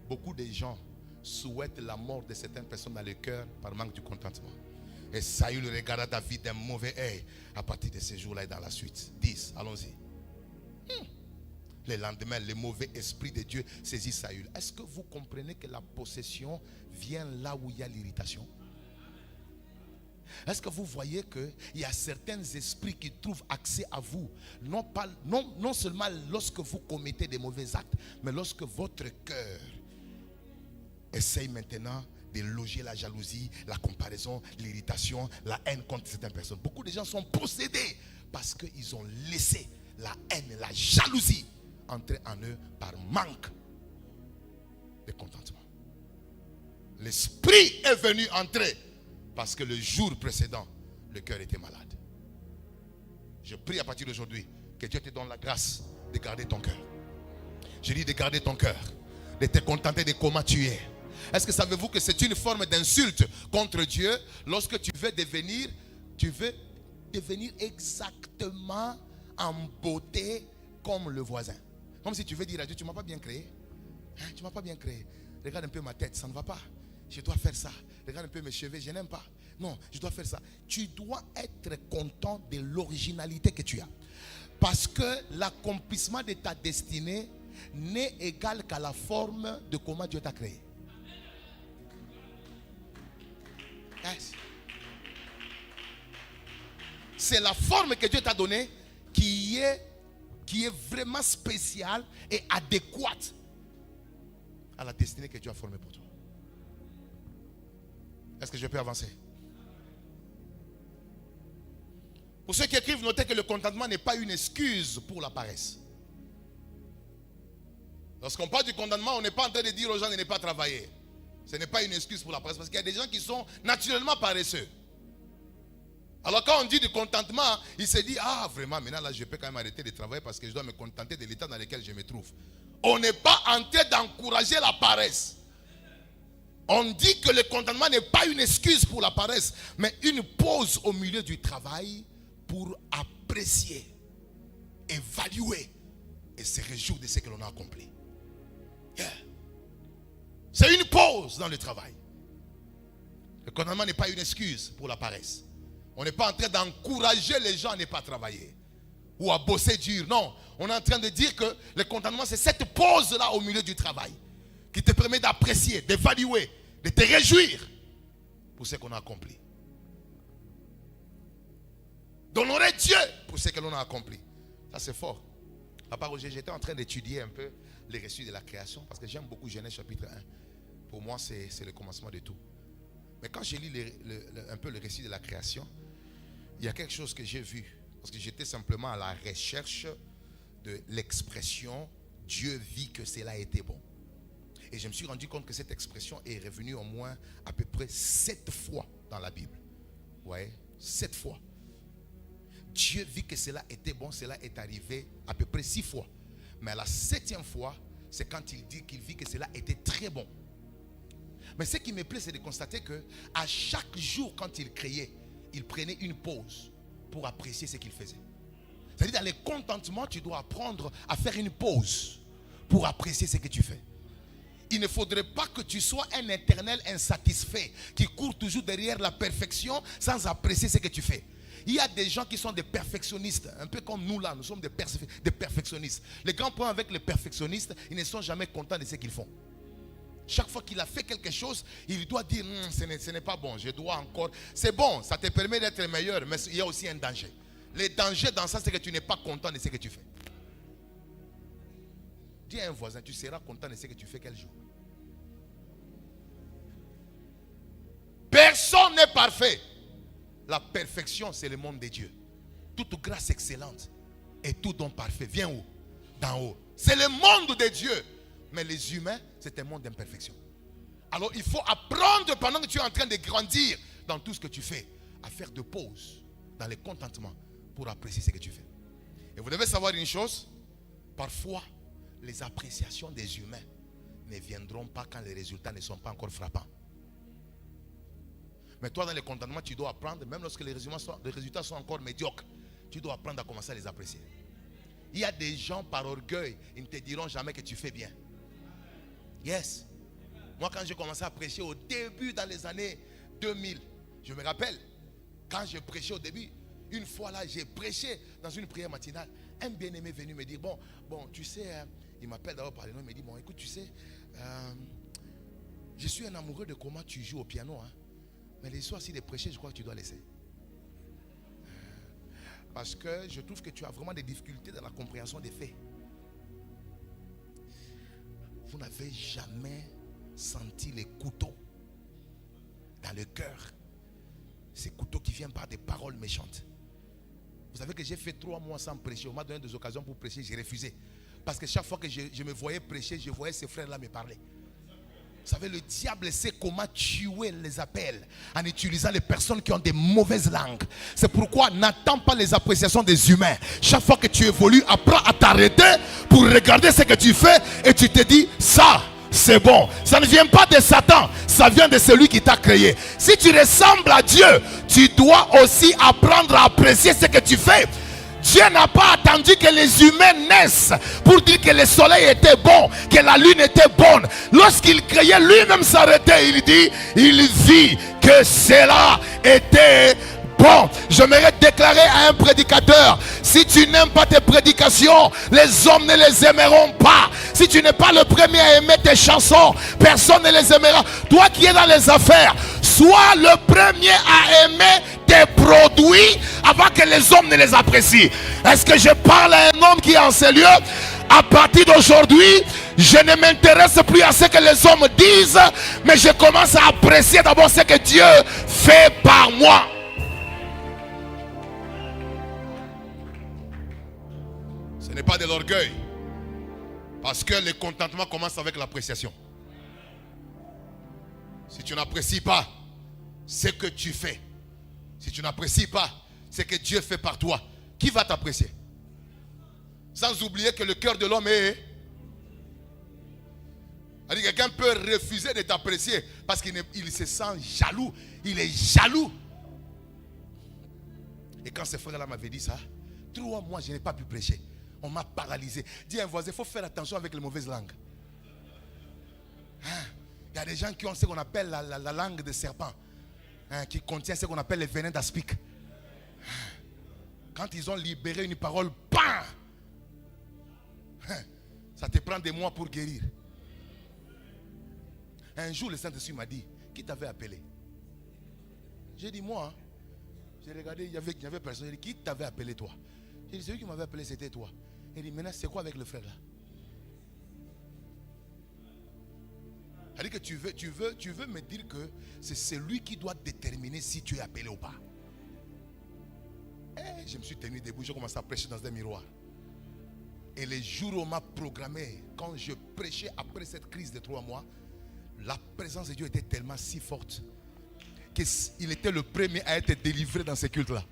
beaucoup de gens souhaitent la mort de certaines personnes dans le cœur par manque du contentement? Et Saül regarda David d'un mauvais œil à partir de ces jours-là et dans la suite. 10, allons-y. Le lendemain, le mauvais esprit de Dieu saisit Saül. Est-ce que vous comprenez que la possession vient là où il y a l'irritation? Est-ce que vous voyez qu'il y a certains esprits qui trouvent accès à vous, non seulement lorsque vous commettez des mauvais actes, mais lorsque votre cœur essaye maintenant de loger la jalousie, la comparaison, l'irritation, la haine contre certaines personnes. Beaucoup de gens sont possédés parce qu'ils ont laissé la haine, la jalousie entrer en eux par manque de contentement. L'esprit est venu entrer parce que le jour précédent, le cœur était malade. Je prie à partir d'aujourd'hui que Dieu te donne la grâce de garder ton cœur. Je dis de garder ton cœur, de te contenter de comment tu es. Est-ce que savez-vous que c'est une forme d'insulte contre Dieu lorsque tu veux devenir exactement en beauté comme le voisin? Comme si tu veux dire à Dieu, tu ne m'as pas bien créé. Hein, tu ne m'as pas bien créé. Regarde un peu ma tête, ça ne va pas. Je dois faire ça. Regarde un peu mes cheveux, je n'aime pas. Non, je dois faire ça. Tu dois être content de l'originalité que tu as. Parce que l'accomplissement de ta destinée n'est égal qu'à la forme de comment Dieu t'a créé. Yes. C'est la forme que Dieu t'a donnée qui est vraiment spéciale et adéquate à la destinée que Dieu a formée pour toi. Est-ce que je peux avancer? Pour ceux qui écrivent, notez que le contentement n'est pas une excuse pour la paresse. Lorsqu'on parle du contentement, on n'est pas en train de dire aux gens de ne pas travailler. Ce n'est pas une excuse pour la paresse, parce qu'il y a des gens qui sont naturellement paresseux. Alors quand on dit du contentement, il se dit, ah vraiment, maintenant là je peux quand même arrêter de travailler parce que je dois me contenter de l'état dans lequel je me trouve. On n'est pas en train d'encourager la paresse. On dit que le contentement n'est pas une excuse pour la paresse, mais une pause au milieu du travail pour apprécier, évaluer et se réjouir de ce que l'on a accompli. Yeah. C'est une pause dans le travail. Le contentement n'est pas une excuse pour la paresse. On n'est pas en train d'encourager les gens à ne pas travailler ou à bosser dur. Non, on est en train de dire que le contentement, c'est cette pause-là au milieu du travail qui te permet d'apprécier, d'évaluer, de te réjouir pour ce qu'on a accompli. D'honorer Dieu pour ce que l'on a accompli. Ça, c'est fort. À part Roger, j'étais en train d'étudier un peu les récits de la création parce que j'aime beaucoup Genèse chapitre 1 pour moi, c'est le commencement de tout. Mais quand j'ai lu un peu le récit de la création, il y a quelque chose que j'ai vu. Parce que j'étais simplement à la recherche de l'expression « Dieu vit que cela était bon ». Et je me suis rendu compte que cette expression est revenue au moins à peu près 7 fois dans la Bible. Ouais, 7 fois. Dieu vit que cela était bon, cela est arrivé à peu près 6 fois. Mais à la 7e fois, c'est quand il dit qu'il vit que cela était très bon. Mais ce qui me plaît, c'est de constater que à chaque jour, quand il créait, il prenait une pause pour apprécier ce qu'il faisait. C'est-à-dire, dans les contentements, tu dois apprendre à faire une pause pour apprécier ce que tu fais. Il ne faudrait pas que tu sois un éternel insatisfait qui court toujours derrière la perfection sans apprécier ce que tu fais. Il y a des gens qui sont des perfectionnistes, un peu comme nous là, nous sommes des perfectionnistes. Les grands problèmes avec les perfectionnistes, ils ne sont jamais contents de ce qu'ils font. Chaque fois qu'il a fait quelque chose, il doit dire ce n'est pas bon, je dois encore. C'est bon, ça te permet d'être meilleur, mais il y a aussi un danger. Le danger dans ça, c'est que tu n'es pas content de ce que tu fais. Dis à un voisin, tu seras content de ce que tu fais quel jour? Personne n'est parfait. La perfection, c'est le monde de Dieu. Toute grâce excellente et tout don parfait vient où? D'en haut. C'est le monde de Dieu. Mais les humains, c'est un monde d'imperfection. Alors il faut apprendre pendant que tu es en train de grandir dans tout ce que tu fais, à faire de pauses dans les contentements pour apprécier ce que tu fais. Et vous devez savoir une chose, parfois les appréciations des humains ne viendront pas quand les résultats ne sont pas encore frappants. Mais toi, dans les contentements, tu dois apprendre, même lorsque les résultats sont encore médiocres, tu dois apprendre à commencer à les apprécier. Il y a des gens par orgueil, ils ne te diront jamais que tu fais bien. Yes. Moi, quand j'ai commencé à prêcher au début dans les années 2000, je me rappelle, quand je prêchais au début, une fois là, j'ai prêché dans une prière matinale. Un bien-aimé est venu me dire, bon, tu sais, il m'appelle d'abord par le nom, il me dit, bon, écoute, tu sais, je suis un amoureux de comment tu joues au piano, hein. Mais les soirs, si de prêcher, je crois que tu dois laisser. Parce que je trouve que tu as vraiment des difficultés dans la compréhension des faits. Vous n'avez jamais senti les couteaux dans le cœur. Ces couteaux qui viennent par des paroles méchantes. Vous savez que j'ai fait 3 mois sans prêcher. On m'a donné des occasions pour prêcher, j'ai refusé. Parce que chaque fois que je me voyais prêcher, je voyais ces frères-là me parler. Vous savez, le diable sait comment tuer les appels en utilisant les personnes qui ont des mauvaises langues. C'est pourquoi n'attends pas les appréciations des humains. Chaque fois que tu évolues, apprends à t'arrêter pour regarder ce que tu fais et tu te dis, ça, c'est bon. Ça ne vient pas de Satan, ça vient de celui qui t'a créé. Si tu ressembles à Dieu, tu dois aussi apprendre à apprécier ce que tu fais. Dieu n'a pas attendu que les humains naissent pour dire que le soleil était bon, que la lune était bonne. Lorsqu'il créait, lui-même s'arrêtait. Il dit, il vit que cela était bon. J'aimerais déclarer à un prédicateur, si tu n'aimes pas tes prédications, les hommes ne les aimeront pas. Si tu n'es pas le premier à aimer tes chansons, personne ne les aimera. Toi qui es dans les affaires, sois le premier à aimer tes produits avant que les hommes ne les apprécient. Est-ce que je parle à un homme qui est en ces lieux? À partir d'aujourd'hui, je ne m'intéresse plus à ce que les hommes disent, mais je commence à apprécier d'abord ce que Dieu fait par moi. Ce n'est pas de l'orgueil, parce que le contentement commence avec l'appréciation. Si tu n'apprécies pas ce que tu fais, si tu n'apprécies pas ce que Dieu fait par toi, qui va t'apprécier? Sans oublier que le cœur de l'homme est... Quelqu'un peut refuser de t'apprécier parce qu'il se sent jaloux. Il est jaloux. Et quand ce frère-là m'avait dit ça, 3 mois, je n'ai pas pu prêcher. On m'a paralysé. Dis à un voisin, il faut faire attention avec les mauvaises langues. Il y a des gens qui ont ce qu'on appelle la langue de serpent. Qui contient ce qu'on appelle les venins d'aspic. Quand ils ont libéré une parole, bam! Ça te prend des mois pour guérir. Un jour, le Saint-Esprit m'a dit, qui t'avait appelé? J'ai dit, moi. J'ai regardé, il y avait personne. J'ai dit, qui t'avait appelé toi? J'ai dit, celui qui m'avait appelé, c'était toi. Il dit, maintenant, c'est quoi avec le frère là? C'est-à-dire que tu veux me dire que c'est celui qui doit déterminer si tu es appelé ou pas. Et je me suis tenu debout, j'ai commencé à prêcher dans un miroir. Et les jours où on m'a programmé, quand je prêchais après cette crise de 3 mois, la présence de Dieu était tellement si forte qu'il était le premier à être délivré dans ces cultes-là.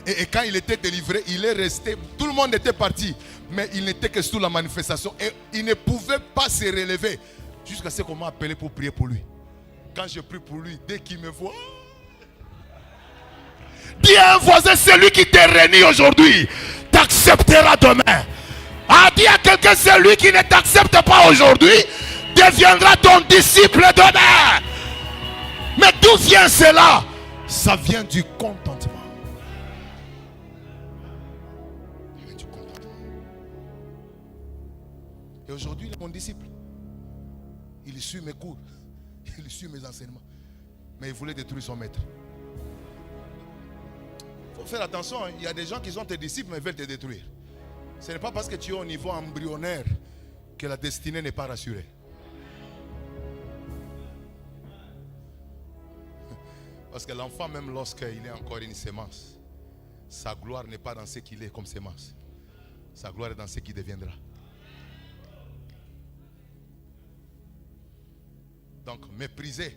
Et quand il était délivré, il est resté, tout le monde était parti, mais il n'était que sous la manifestation. Et il ne pouvait pas se relever jusqu'à ce qu'on m'a appelé pour prier pour lui. Quand je prie pour lui, dès qu'il me voit, dis à un voisin, celui qui t'est réuni aujourd'hui t'acceptera demain. Ah, dis à quelqu'un, celui qui ne t'accepte pas aujourd'hui deviendra ton disciple demain. Mais d'où vient cela? Ça vient du contentement. Ça vient du contentement. Et aujourd'hui, il est mon disciple. Il suit mes cours. Il suit mes enseignements. Mais il voulait détruire son maître. Il faut faire attention. Il y a des gens qui sont tes disciples mais veulent te détruire. Ce n'est pas parce que tu es au niveau embryonnaire que la destinée n'est pas rassurée. Parce que l'enfant, même lorsqu'il est encore une sémence, sa gloire n'est pas dans ce qu'il est comme sémence. Sa gloire est dans ce qu'il deviendra. Donc, mépriser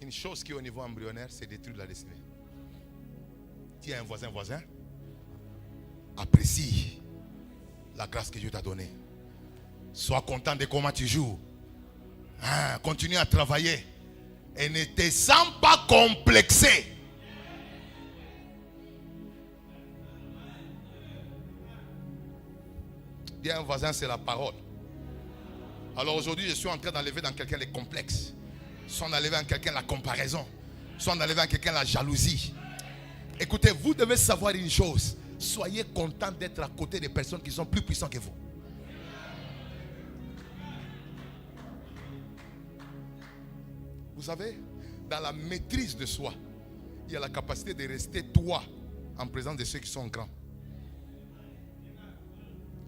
une chose qui est au niveau embryonnaire, c'est détruire la destinée. Dis à un voisin, apprécie la grâce que Dieu t'a donnée. Sois content de comment tu joues. Continue à travailler. Et ne te sens pas complexé. Dis à un voisin, c'est la parole. Alors aujourd'hui, je suis en train d'enlever dans quelqu'un les complexes. Soit d'enlever en quelqu'un la comparaison. Soit d'enlever en quelqu'un la jalousie. Écoutez, vous devez savoir une chose. Soyez content d'être à côté des personnes qui sont plus puissantes que vous. Vous savez, dans la maîtrise de soi, il y a la capacité de rester toi en présence de ceux qui sont grands.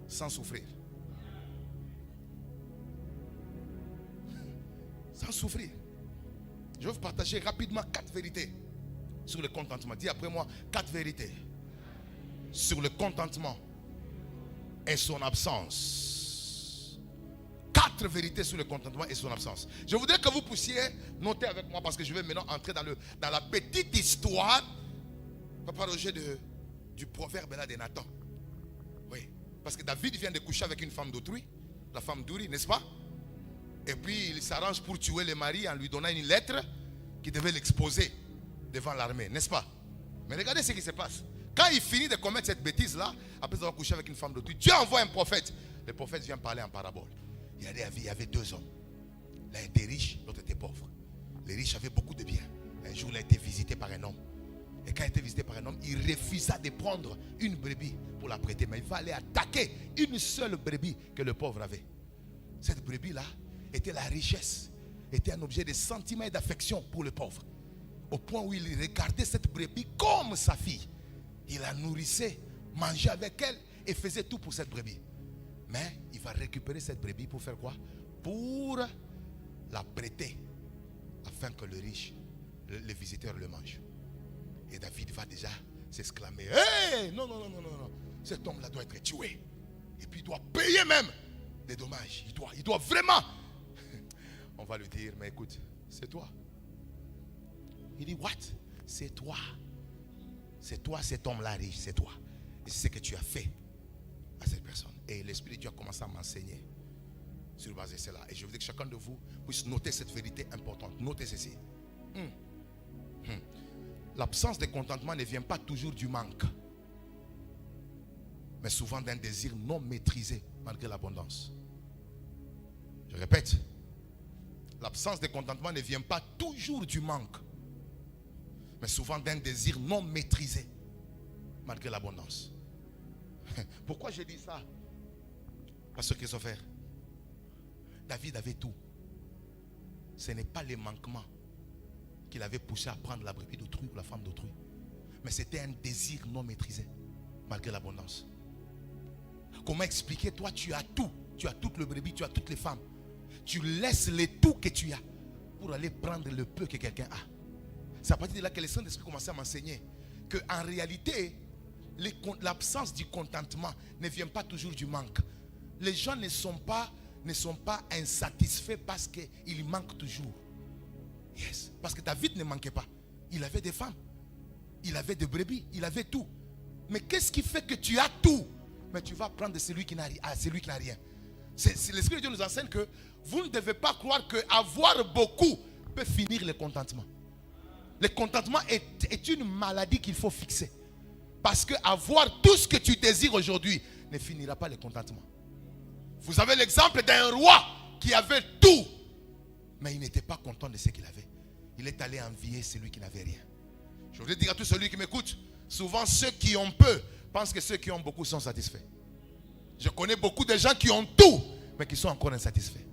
Sans souffrir. Sans souffrir. Je vais vous partager rapidement 4 vérités sur le contentement. Dis après moi 4 vérités sur le contentement et son absence. 4 vérités sur le contentement et son absence. Je voudrais que vous puissiez noter avec moi parce que je vais maintenant entrer dans la petite histoire. Papa Roger du proverbe là de Nathan. Oui. Parce que David vient de coucher avec une femme d'autrui, la femme d'Uri, n'est-ce pas? Et puis il s'arrange pour tuer le mari en lui donnant une lettre qui devait l'exposer devant l'armée, n'est-ce pas? Mais regardez ce qui se passe. Quand il finit de commettre cette bêtise-là, après avoir couché avec une femme d'autrui, Dieu envoie un prophète. Le prophète vient parler en parabole. Il y avait 2 hommes. L'un était riche, l'autre était pauvre. Le riche avait beaucoup de biens. Un jour, il a été visité par un homme. Et quand il a été visité par un homme, il refusa de prendre une brebis pour la prêter. Mais il va aller attaquer une seule brebis que le pauvre avait. Cette brebis-là était la richesse, était un objet de sentiment et d'affection pour le pauvre. Au point où il regardait cette brebis comme sa fille. Il la nourrissait, mangeait avec elle et faisait tout pour cette brebis. Mais il va récupérer cette brebis pour faire quoi? Pour la prêter afin que le riche, le visiteur le mange. Et David va déjà s'exclamer: hey, non, cet homme-là doit être tué. Et puis il doit payer même des dommages. Il doit vraiment. On va lui dire: mais écoute, c'est toi. Il dit: what? C'est toi. C'est toi cet homme-là riche, c'est toi. Et c'est ce que tu as fait à cette personne. Et l'Esprit de Dieu a commencé à m'enseigner sur base de cela. Et je veux que chacun de vous puisse noter cette vérité importante. Notez ceci. L'absence de contentement ne vient pas toujours du manque, mais souvent d'un désir non maîtrisé malgré l'abondance. Je répète, l'absence de contentement ne vient pas toujours du manque, mais souvent d'un désir non maîtrisé malgré l'abondance. Pourquoi je dis ça? Parce qu'ils ont fait. David avait tout. Ce n'est pas les manquements qu'il avait poussé à prendre la brebis d'autrui ou la femme d'autrui, mais c'était un désir non maîtrisé malgré l'abondance. Comment expliquer? Toi tu as tout, tu as toutes les brebis, tu as toutes les femmes, Tu laisses le tout que tu as pour aller prendre le peu que quelqu'un a. C'est à partir de là que le Saint-Esprit commençait à m'enseigner qu'en réalité, l'absence du contentement ne vient pas toujours du manque. Les gens ne sont pas insatisfaits parce qu'il manque toujours. Yes. Parce que David ne manquait pas. Il avait des femmes, il avait des brebis, il avait tout. Mais qu'est-ce qui fait que tu as tout, mais tu vas prendre de celui qui n'a rien? L'Esprit de Dieu nous enseigne que vous ne devez pas croire qu'avoir beaucoup peut finir le contentement. Le contentement est une maladie qu'il faut fixer. Parce que avoir tout ce que tu désires aujourd'hui ne finira pas le contentement. Vous avez l'exemple d'un roi qui avait tout, mais il n'était pas content de ce qu'il avait. Il est allé envier celui qui n'avait rien. Je voudrais dire à tous celui qui m'écoute, souvent ceux qui ont peu pensent que ceux qui ont beaucoup sont satisfaits. Je connais beaucoup de gens qui ont tout, mais qui sont encore insatisfaits.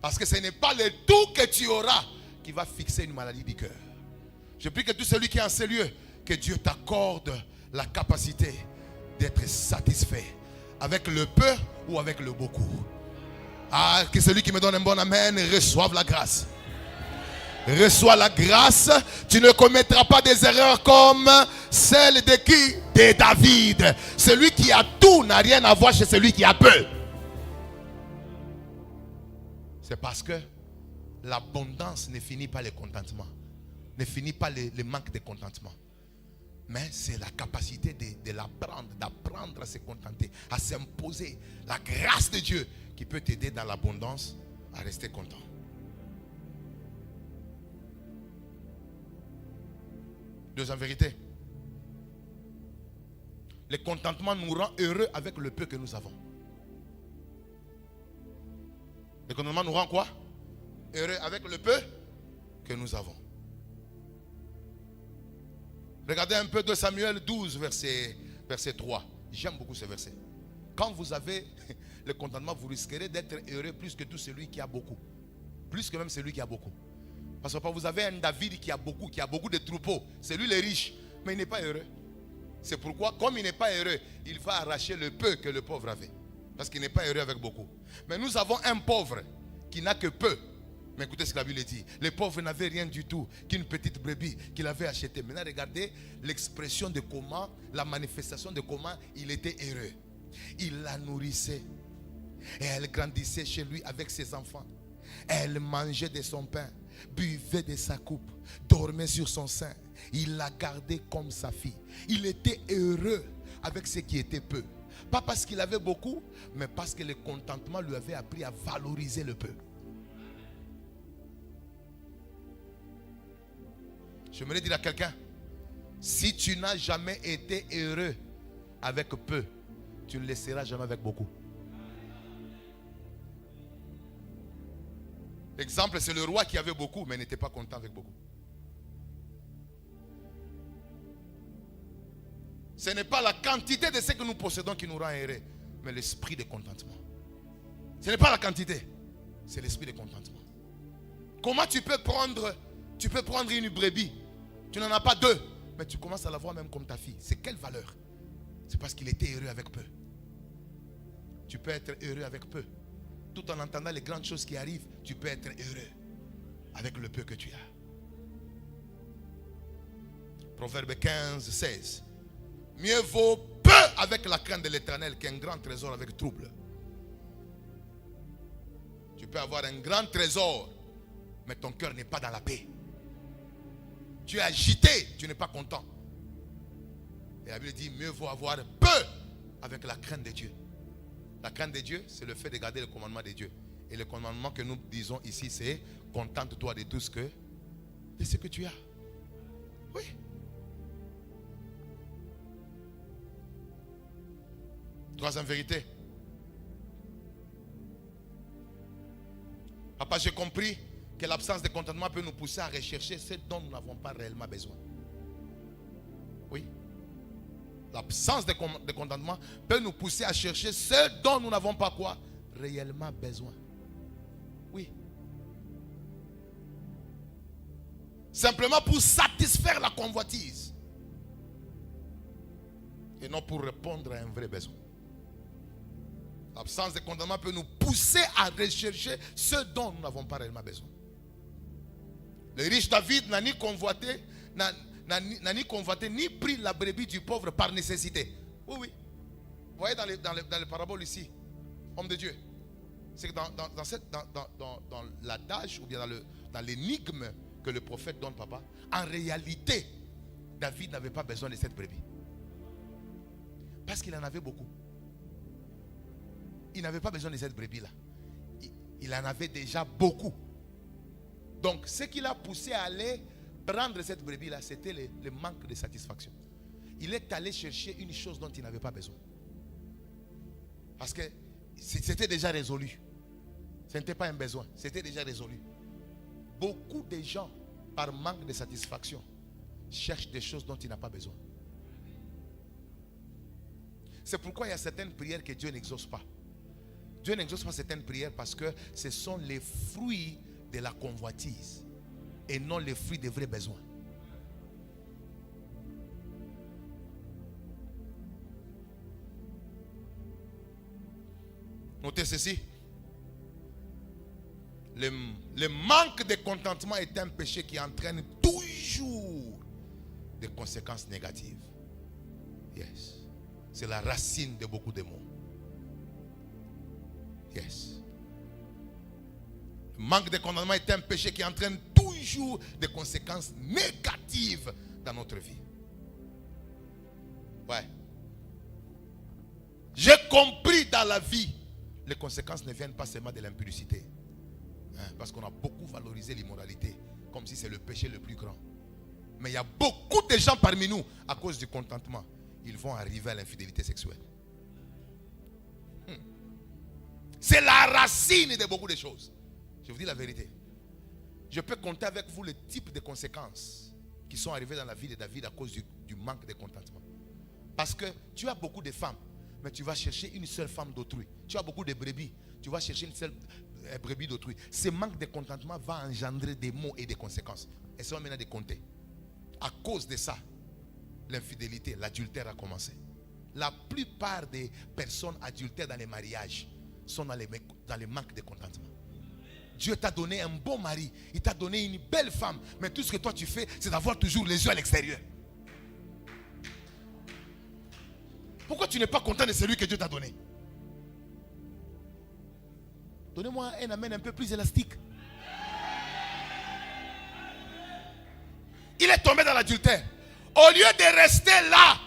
Parce que ce n'est pas le tout que tu auras qui va fixer une maladie du cœur. Je prie que tout celui qui est en ces lieux, que Dieu t'accorde la capacité d'être satisfait avec le peu ou avec le beaucoup. Ah, que celui qui me donne un bon amen reçoive la grâce. Reçois la grâce. Tu ne commettras pas des erreurs comme celle de qui? De David. Celui qui a tout n'a rien à voir chez celui qui a peu. C'est parce que l'abondance ne finit pas le contentement, ne finit pas le manque de contentement. Mais c'est la capacité de l'apprendre, d'apprendre à se contenter, à s'imposer. La grâce de Dieu qui peut t'aider dans l'abondance à rester content. Deuxième vérité. Le contentement nous rend heureux avec le peu que nous avons. Le contentement nous rend quoi? Heureux avec le peu que nous avons. Regardez un peu 2 Samuel 12, verset 3. J'aime beaucoup ce verset. Quand vous avez le contentement, vous risquerez d'être heureux plus que tout celui qui a beaucoup. Plus que même celui qui a beaucoup. Parce que vous avez un David qui a beaucoup de troupeaux. C'est lui le riche, mais il n'est pas heureux. C'est pourquoi, comme il n'est pas heureux, il va arracher le peu que le pauvre avait. Parce qu'il n'est pas heureux avec beaucoup. Mais nous avons un pauvre qui n'a que peu. Mais écoutez ce que la Bible dit. Le pauvre n'avait rien du tout qu'une petite brebis qu'il avait achetée. Maintenant, regardez l'expression de comment, la manifestation de comment il était heureux. Il la nourrissait. Et elle grandissait chez lui avec ses enfants. Elle mangeait de son pain, buvait de sa coupe, dormait sur son sein. Il la gardait comme sa fille. Il était heureux avec ce qui était peu. Pas parce qu'il avait beaucoup, mais parce que le contentement lui avait appris à valoriser le peu. J'aimerais dire à quelqu'un, si tu n'as jamais été heureux avec peu, tu ne le seras jamais avec beaucoup. L'exemple, c'est le roi qui avait beaucoup, mais n'était pas content avec beaucoup. Ce n'est pas la quantité de ce que nous possédons qui nous rend heureux, mais l'esprit de contentement. Ce n'est pas la quantité, c'est l'esprit de contentement. Comment tu peux prendre une brebis? Tu n'en as pas 2, mais tu commences à la voir même comme ta fille. C'est quelle valeur? C'est parce qu'il était heureux avec peu. Tu peux être heureux avec peu. Tout en entendant les grandes choses qui arrivent, tu peux être heureux avec le peu que tu as. Proverbe 15, 16. Mieux vaut peu avec la crainte de l'Éternel qu'un grand trésor avec trouble. Tu peux avoir un grand trésor, mais ton cœur n'est pas dans la paix. Tu es agité, tu n'es pas content. Et la Bible dit, mieux vaut avoir peu avec la crainte de Dieu. La crainte de Dieu, c'est le fait de garder le commandement de Dieu. Et le commandement que nous disons ici, c'est contente-toi de tout ce que tu as. Oui. Troisième vérité. Papa, j'ai compris que l'absence de contentement peut nous pousser à rechercher ce dont nous n'avons pas réellement besoin. Oui. L'absence de contentement peut nous pousser à chercher ce dont nous n'avons pas quoi? Réellement besoin. Oui. Simplement pour satisfaire la convoitise. Et non pour répondre à un vrai besoin. L'absence de contentement peut nous pousser à rechercher ce dont nous n'avons pas réellement besoin. Le riche David n'a ni convoité, ni pris la brebis du pauvre par nécessité. Oui, oui. Vous voyez dans les paraboles ici, homme de Dieu. C'est que dans l'adage ou bien dans l'énigme que le prophète donne, papa, en réalité, David n'avait pas besoin de cette brebis. Parce qu'il en avait beaucoup. Il n'avait pas besoin de cette brebis-là. Il en avait déjà beaucoup. Donc, ce qui l'a poussé à aller prendre cette brebis-là, c'était le manque de satisfaction. Il est allé chercher une chose dont il n'avait pas besoin. Parce que c'était déjà résolu. Ce n'était pas un besoin, c'était déjà résolu. Beaucoup de gens, par manque de satisfaction, cherchent des choses dont ils n'ont pas besoin. C'est pourquoi il y a certaines prières que Dieu n'exauce pas. Dieu n'exauce pas certaines prières parce que ce sont les fruits de la convoitise et non les fruits des vrais besoins. Notez ceci. Le manque de contentement est un péché qui entraîne toujours des conséquences négatives. Yes. C'est la racine de beaucoup de maux. Yes. Le manque de contentement est un péché qui entraîne toujours des conséquences négatives dans notre vie. Ouais. J'ai compris dans la vie, les conséquences ne viennent pas seulement de l'impudicité. Parce qu'on a beaucoup valorisé l'immoralité comme si c'est le péché le plus grand. Mais il y a beaucoup de gens parmi nous, à cause du contentement, ils vont arriver à l'infidélité sexuelle. C'est la racine de beaucoup de choses. Je vous dis la vérité. Je peux compter avec vous le type de conséquences qui sont arrivées dans la vie de David à cause du manque de contentement. Parce que tu as beaucoup de femmes, mais tu vas chercher une seule femme d'autrui. Tu as beaucoup de brebis, tu vas chercher une seule brebis d'autrui. Ce manque de contentement va engendrer des maux et des conséquences. Et ça va maintenant de compter. À cause de ça, l'infidélité, l'adultère a commencé. La plupart des personnes adultères dans les mariages sont dans les manques de contentement. Dieu t'a donné un bon mari, il t'a donné une belle femme, mais tout ce que toi tu fais, c'est d'avoir toujours les yeux à l'extérieur. Pourquoi tu n'es pas content de celui que Dieu t'a donné? Donnez-moi un amen un peu plus élastique. Il est tombé dans l'adultère. Au lieu de rester là,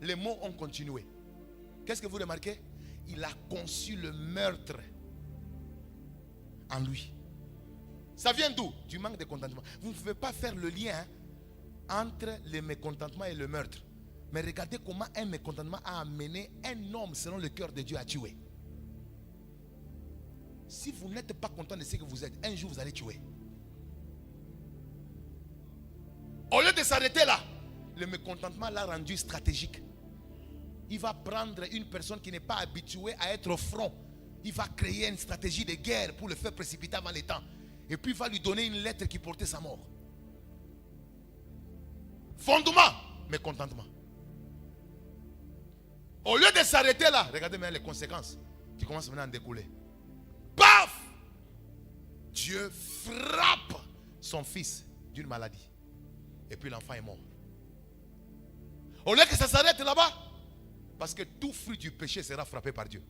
les mots ont continué. Qu'est-ce que vous remarquez? Il a conçu le meurtre en lui. Ça vient d'où? Du manque de contentement. Vous ne pouvez pas faire le lien entre le mécontentement et le meurtre. Mais regardez comment un mécontentement a amené un homme selon le cœur de Dieu à tuer. Si vous n'êtes pas content de ce que vous êtes, un jour vous allez tuer. Au lieu de s'arrêter là, le mécontentement l'a rendu stratégique. Il va prendre une personne qui n'est pas habituée à être au front. Il va créer une stratégie de guerre pour le faire précipiter avant les temps. Et puis il va lui donner une lettre qui portait sa mort. Fondement, mécontentement. Au lieu de s'arrêter là, regardez maintenant les conséquences qui commencent maintenant à découler. Paf! Dieu frappe son fils d'une maladie. Et puis l'enfant est mort. Au lieu que ça s'arrête là-bas, parce que tout fruit du péché sera frappé par Dieu.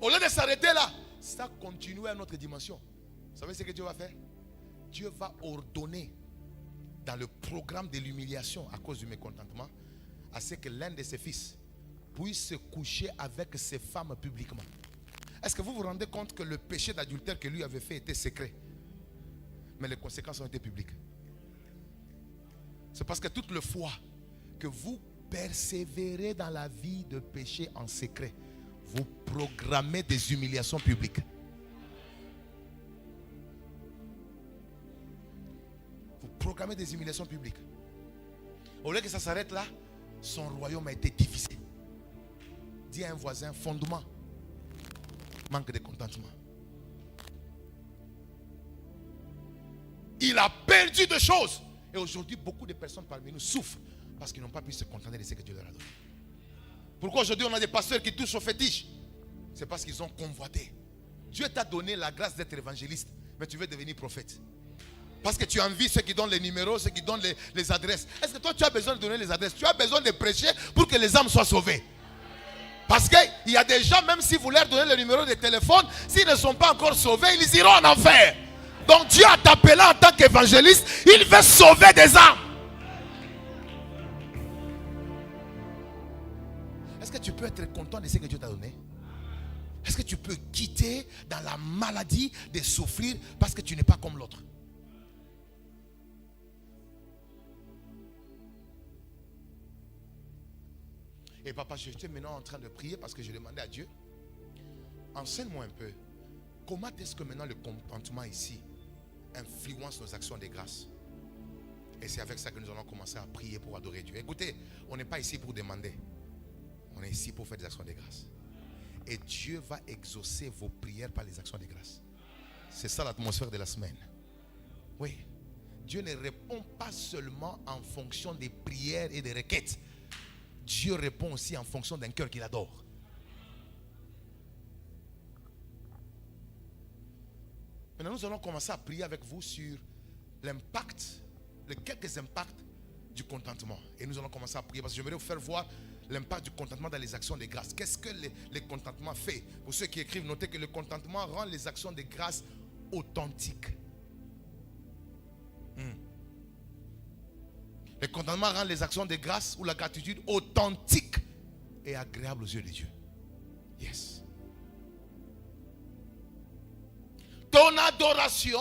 Au lieu de s'arrêter là, ça continue à notre dimension. Vous savez ce que Dieu va faire? Dieu va ordonner dans le programme de l'humiliation à cause du mécontentement à ce que l'un de ses fils puisse se coucher avec ses femmes publiquement. Est-ce que vous vous rendez compte que le péché d'adultère que lui avait fait était secret, mais les conséquences ont été publiques? C'est parce que toute le fois que vous persévérez dans la vie de péché en secret, vous programmez des humiliations publiques. Vous programmez des humiliations publiques. Au lieu que ça s'arrête là, son royaume a été divisé. Dis à un voisin, fondement, manque de contentement. Il a perdu de choses. Et aujourd'hui, beaucoup de personnes parmi nous souffrent parce qu'ils n'ont pas pu se contenter de ce que Dieu leur a donné. Pourquoi aujourd'hui on a des pasteurs qui touchent au fétiche? C'est parce qu'ils ont convoité. Dieu t'a donné la grâce d'être évangéliste, mais tu veux devenir prophète. Parce que tu envies ceux qui donnent les numéros, ceux qui donnent les adresses. Est-ce que toi tu as besoin de donner les adresses? Tu as besoin de prêcher pour que les âmes soient sauvées. Parce qu'il y a des gens, même si vous leur donnez le numéro de téléphone, s'ils ne sont pas encore sauvés, ils iront en enfer. Donc Dieu a t'appelé en tant qu'évangéliste, il veut sauver des âmes. Est-ce que tu peux être content de ce que Dieu t'a donné? Est-ce que tu peux quitter dans la maladie de souffrir parce que tu n'es pas comme l'autre? Et papa, j'étais maintenant en train de prier parce que je demandais à Dieu, enseigne-moi un peu, comment est-ce que maintenant le contentement ici influence nos actions de grâce? Et c'est avec ça que nous allons commencer à prier pour adorer Dieu. Écoutez, on n'est pas ici pour demander, on est ici pour faire des actions de grâce. Et Dieu va exaucer vos prières par les actions de grâce. C'est ça l'atmosphère de la semaine. Oui, Dieu ne répond pas seulement en fonction des prières et des requêtes. Dieu répond aussi en fonction d'un cœur qu'il adore. Maintenant, nous allons commencer à prier avec vous sur l'impact, les quelques impacts du contentement. Et nous allons commencer à prier parce que j'aimerais vous faire voir l'impact du contentement dans les actions de grâce. Qu'est-ce que le contentement fait? Pour ceux qui écrivent, notez que le contentement rend les actions de grâce authentiques. Le contentement rend les actions de grâce ou la gratitude authentiques et agréables aux yeux de Dieu. Yes. Ton adoration,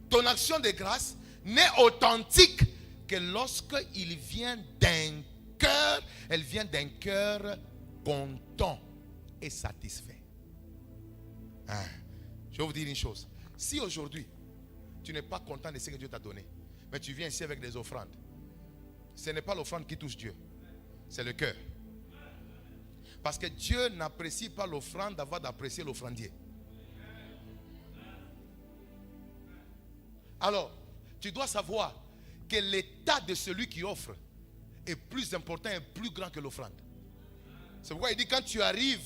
ton action de grâce n'est authentique que lorsqu'il vient d'un cœur, elle vient d'un cœur content et satisfait. Je vais vous dire une chose. Si aujourd'hui, tu n'es pas content de ce que Dieu t'a donné, mais tu viens ici avec des offrandes, ce n'est pas l'offrande qui touche Dieu, c'est le cœur. Parce que Dieu n'apprécie pas l'offrande avant d'apprécier l'offrandier. Alors, tu dois savoir que l'état de celui qui offre est plus important et plus grand que l'offrande. C'est pourquoi il dit quand tu arrives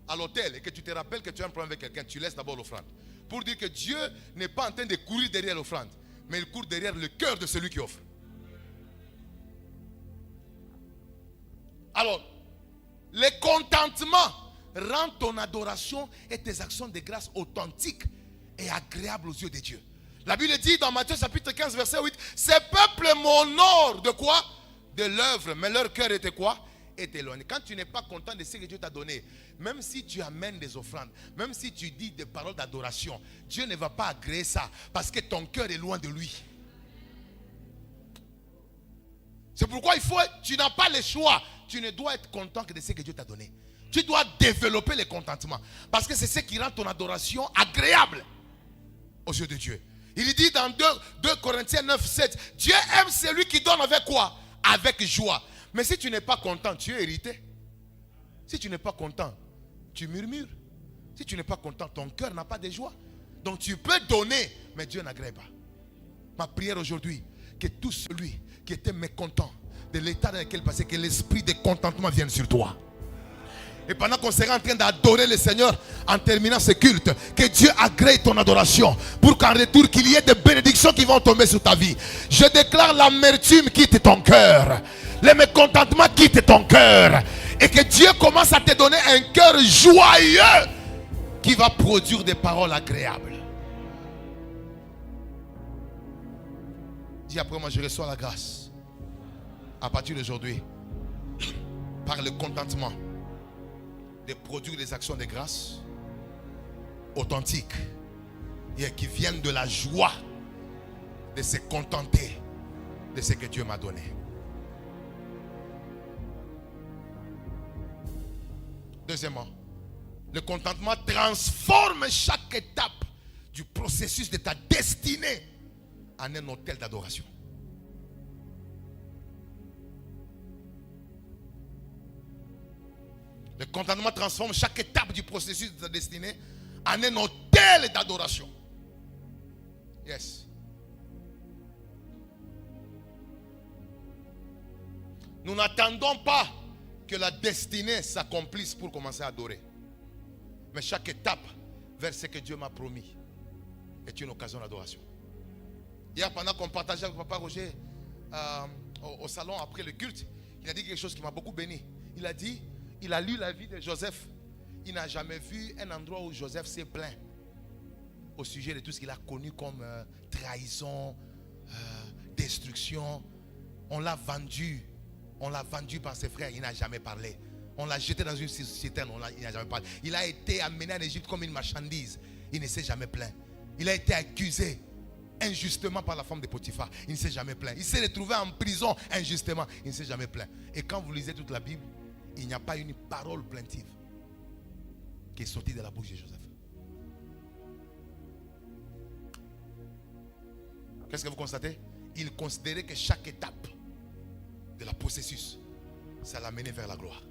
à l'hôtel et que tu te rappelles que tu as un problème avec quelqu'un, tu laisses d'abord l'offrande. Pour dire que Dieu n'est pas en train de courir derrière l'offrande, mais il court derrière le cœur de celui qui offre. Alors, le contentement rend ton adoration et tes actions de grâce authentiques et agréables aux yeux de Dieu. La Bible dit dans Matthieu chapitre 15 verset 8, ces peuples m'honorent de quoi? De l'œuvre, mais leur cœur était quoi? Est éloigné. Quand tu n'es pas content de ce que Dieu t'a donné, même si tu amènes des offrandes, même si tu dis des paroles d'adoration, Dieu ne va pas agréer ça parce que ton cœur est loin de lui. C'est pourquoi tu n'as pas le choix. Tu ne dois être content que de ce que Dieu t'a donné. Tu dois développer le contentement. Parce que c'est ce qui rend ton adoration agréable aux yeux de Dieu. Il dit dans 2 Corinthiens 9, 7, Dieu aime celui qui donne avec quoi? Avec joie. Mais si tu n'es pas content, tu es irrité. Si tu n'es pas content, tu murmures. Si tu n'es pas content, ton cœur n'a pas de joie. Donc tu peux donner, mais Dieu n'agrée pas. Ma prière aujourd'hui, que tout celui qui était mécontent de l'état dans lequel il passait, que l'esprit de contentement vienne sur toi. Et pendant qu'on sera en train d'adorer le Seigneur, en terminant ce culte, que Dieu agrée ton adoration, pour qu'en retour, qu'il y ait des bénédictions qui vont tomber sur ta vie. Je déclare l'amertume quitte ton cœur, le mécontentement quitte ton cœur, et que Dieu commence à te donner un cœur joyeux qui va produire des paroles agréables. Dis après moi, je reçois la grâce à partir d'aujourd'hui, par le contentement, de produire des actions de grâce authentiques et qui viennent de la joie de se contenter de ce que Dieu m'a donné. Deuxièmement, le contentement transforme chaque étape du processus de ta destinée en un hôtel d'adoration. Le contentement transforme chaque étape du processus de ta destinée en un hôtel d'adoration. Yes. Nous n'attendons pas que la destinée s'accomplisse pour commencer à adorer. Mais chaque étape vers ce que Dieu m'a promis est une occasion d'adoration. Hier, pendant qu'on partageait avec Papa Roger au salon après le culte, il a dit quelque chose qui m'a beaucoup béni. Il a dit, il a lu la vie de Joseph. Il n'a jamais vu un endroit où Joseph s'est plaint au sujet de tout ce qu'il a connu comme trahison, destruction. On l'a vendu par ses frères, il n'a jamais parlé. On l'a jeté dans une citerne, il n'a jamais parlé. Il a été amené en Égypte comme une marchandise, il ne s'est jamais plaint. Il a été accusé injustement par la femme de Potiphar, il ne s'est jamais plaint. Il s'est retrouvé en prison injustement, il ne s'est jamais plaint. Et quand vous lisez toute la Bible, il n'y a pas une parole plaintive qui est sortie de la bouche de Joseph. Qu'est-ce que vous constatez? Il considérait que chaque étape de la processus, ça l'amenait vers la gloire.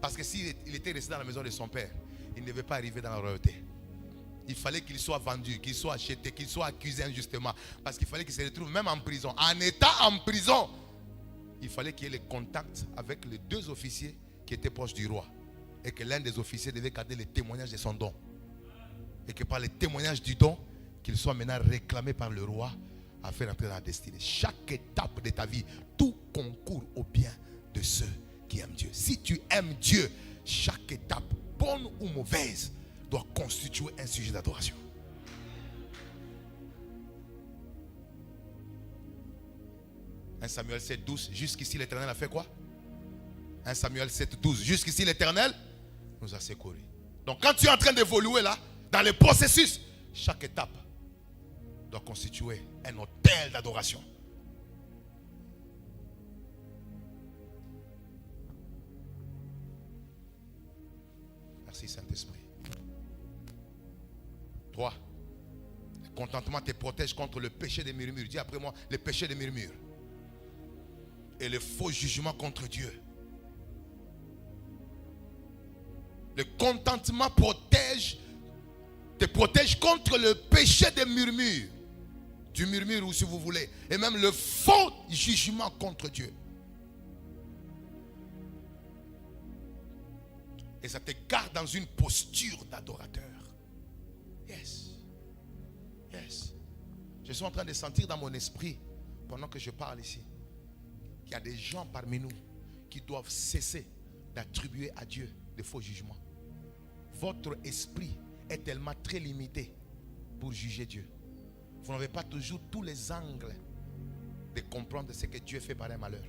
Parce que s'il était resté dans la maison de son père, il ne devait pas arriver dans la royauté. Il fallait qu'il soit vendu, qu'il soit acheté, qu'il soit accusé injustement. Parce qu'il fallait qu'il se retrouve même en prison. En état en prison, il fallait qu'il y ait le contact avec les deux officiers qui étaient proches du roi. Et que l'un des officiers devait garder le témoignage de son don. Et que par le témoignage du don, qu'il soit maintenant réclamé par le roi afin d'entrer dans la destinée. Chaque étape de ta vie, tout concourt au bien de ceux qui aiment Dieu. Si tu aimes Dieu, chaque étape, bonne ou mauvaise, doit constituer un sujet d'adoration. Un Samuel 7, 12, jusqu'ici l'Éternel a fait quoi? 1 Samuel 7, 12, jusqu'ici l'Éternel nous a secourus. Donc quand tu es en train d'évoluer là, dans le processus, chaque étape doit constituer un autel d'adoration. Merci Saint-Esprit. 3. Le contentement te protège contre le péché des murmures. Dis après moi, le péché des murmures. Et le faux jugement contre Dieu. Le contentement te protège contre le péché des murmures. Du murmure ou si vous voulez. Et même le faux jugement contre Dieu. Et ça te garde dans une posture d'adorateur. Yes. Yes. Je suis en train de sentir dans mon esprit, pendant que je parle ici, qu'il y a des gens parmi nous qui doivent cesser d'attribuer à Dieu de faux jugements. Votre esprit est tellement très limité pour juger Dieu. Vous n'avez pas toujours tous les angles de comprendre ce que Dieu fait par un malheur.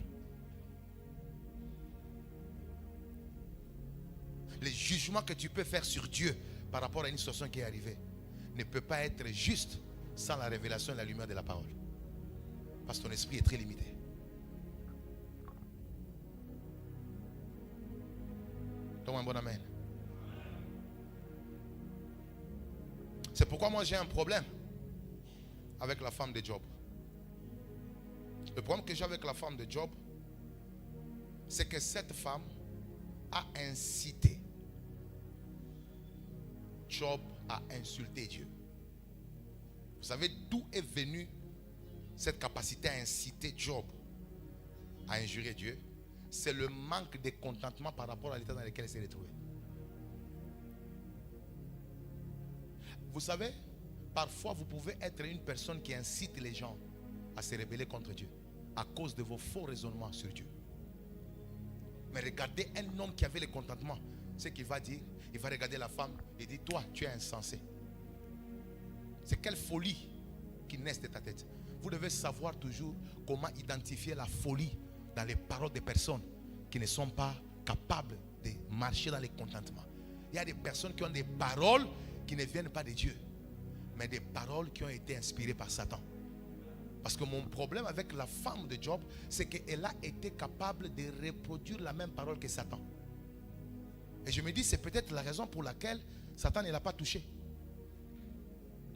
Les jugements que tu peux faire sur Dieu par rapport à une situation qui est arrivée ne peut pas être juste sans la révélation et la lumière de la parole. Parce que ton esprit est très limité. Donne-moi un bon amen. C'est pourquoi moi j'ai un problème avec la femme de Job. Le problème que j'ai avec la femme de Job, c'est que cette femme a incité Job à insulter Dieu. Vous savez d'où est venue cette capacité à inciter Job à injurer Dieu? C'est le manque de contentement par rapport à l'état dans lequel il s'est retrouvé. Vous savez, parfois vous pouvez être une personne qui incite les gens à se rebeller contre Dieu à cause de vos faux raisonnements sur Dieu. Mais regardez un homme qui avait le contentement, ce qu'il va dire, il va regarder la femme et dire, toi tu es insensé. C'est quelle folie qui naît de ta tête. Vous devez savoir toujours comment identifier la folie dans les paroles des personnes qui ne sont pas capables de marcher dans le contentement. Il y a des personnes qui ont des paroles qui ne viennent pas de Dieu, mais des paroles qui ont été inspirées par Satan. Parce que mon problème avec la femme de Job, c'est qu'elle a été capable de reproduire la même parole que Satan. Et je me dis, c'est peut-être la raison pour laquelle Satan ne l'a pas touché.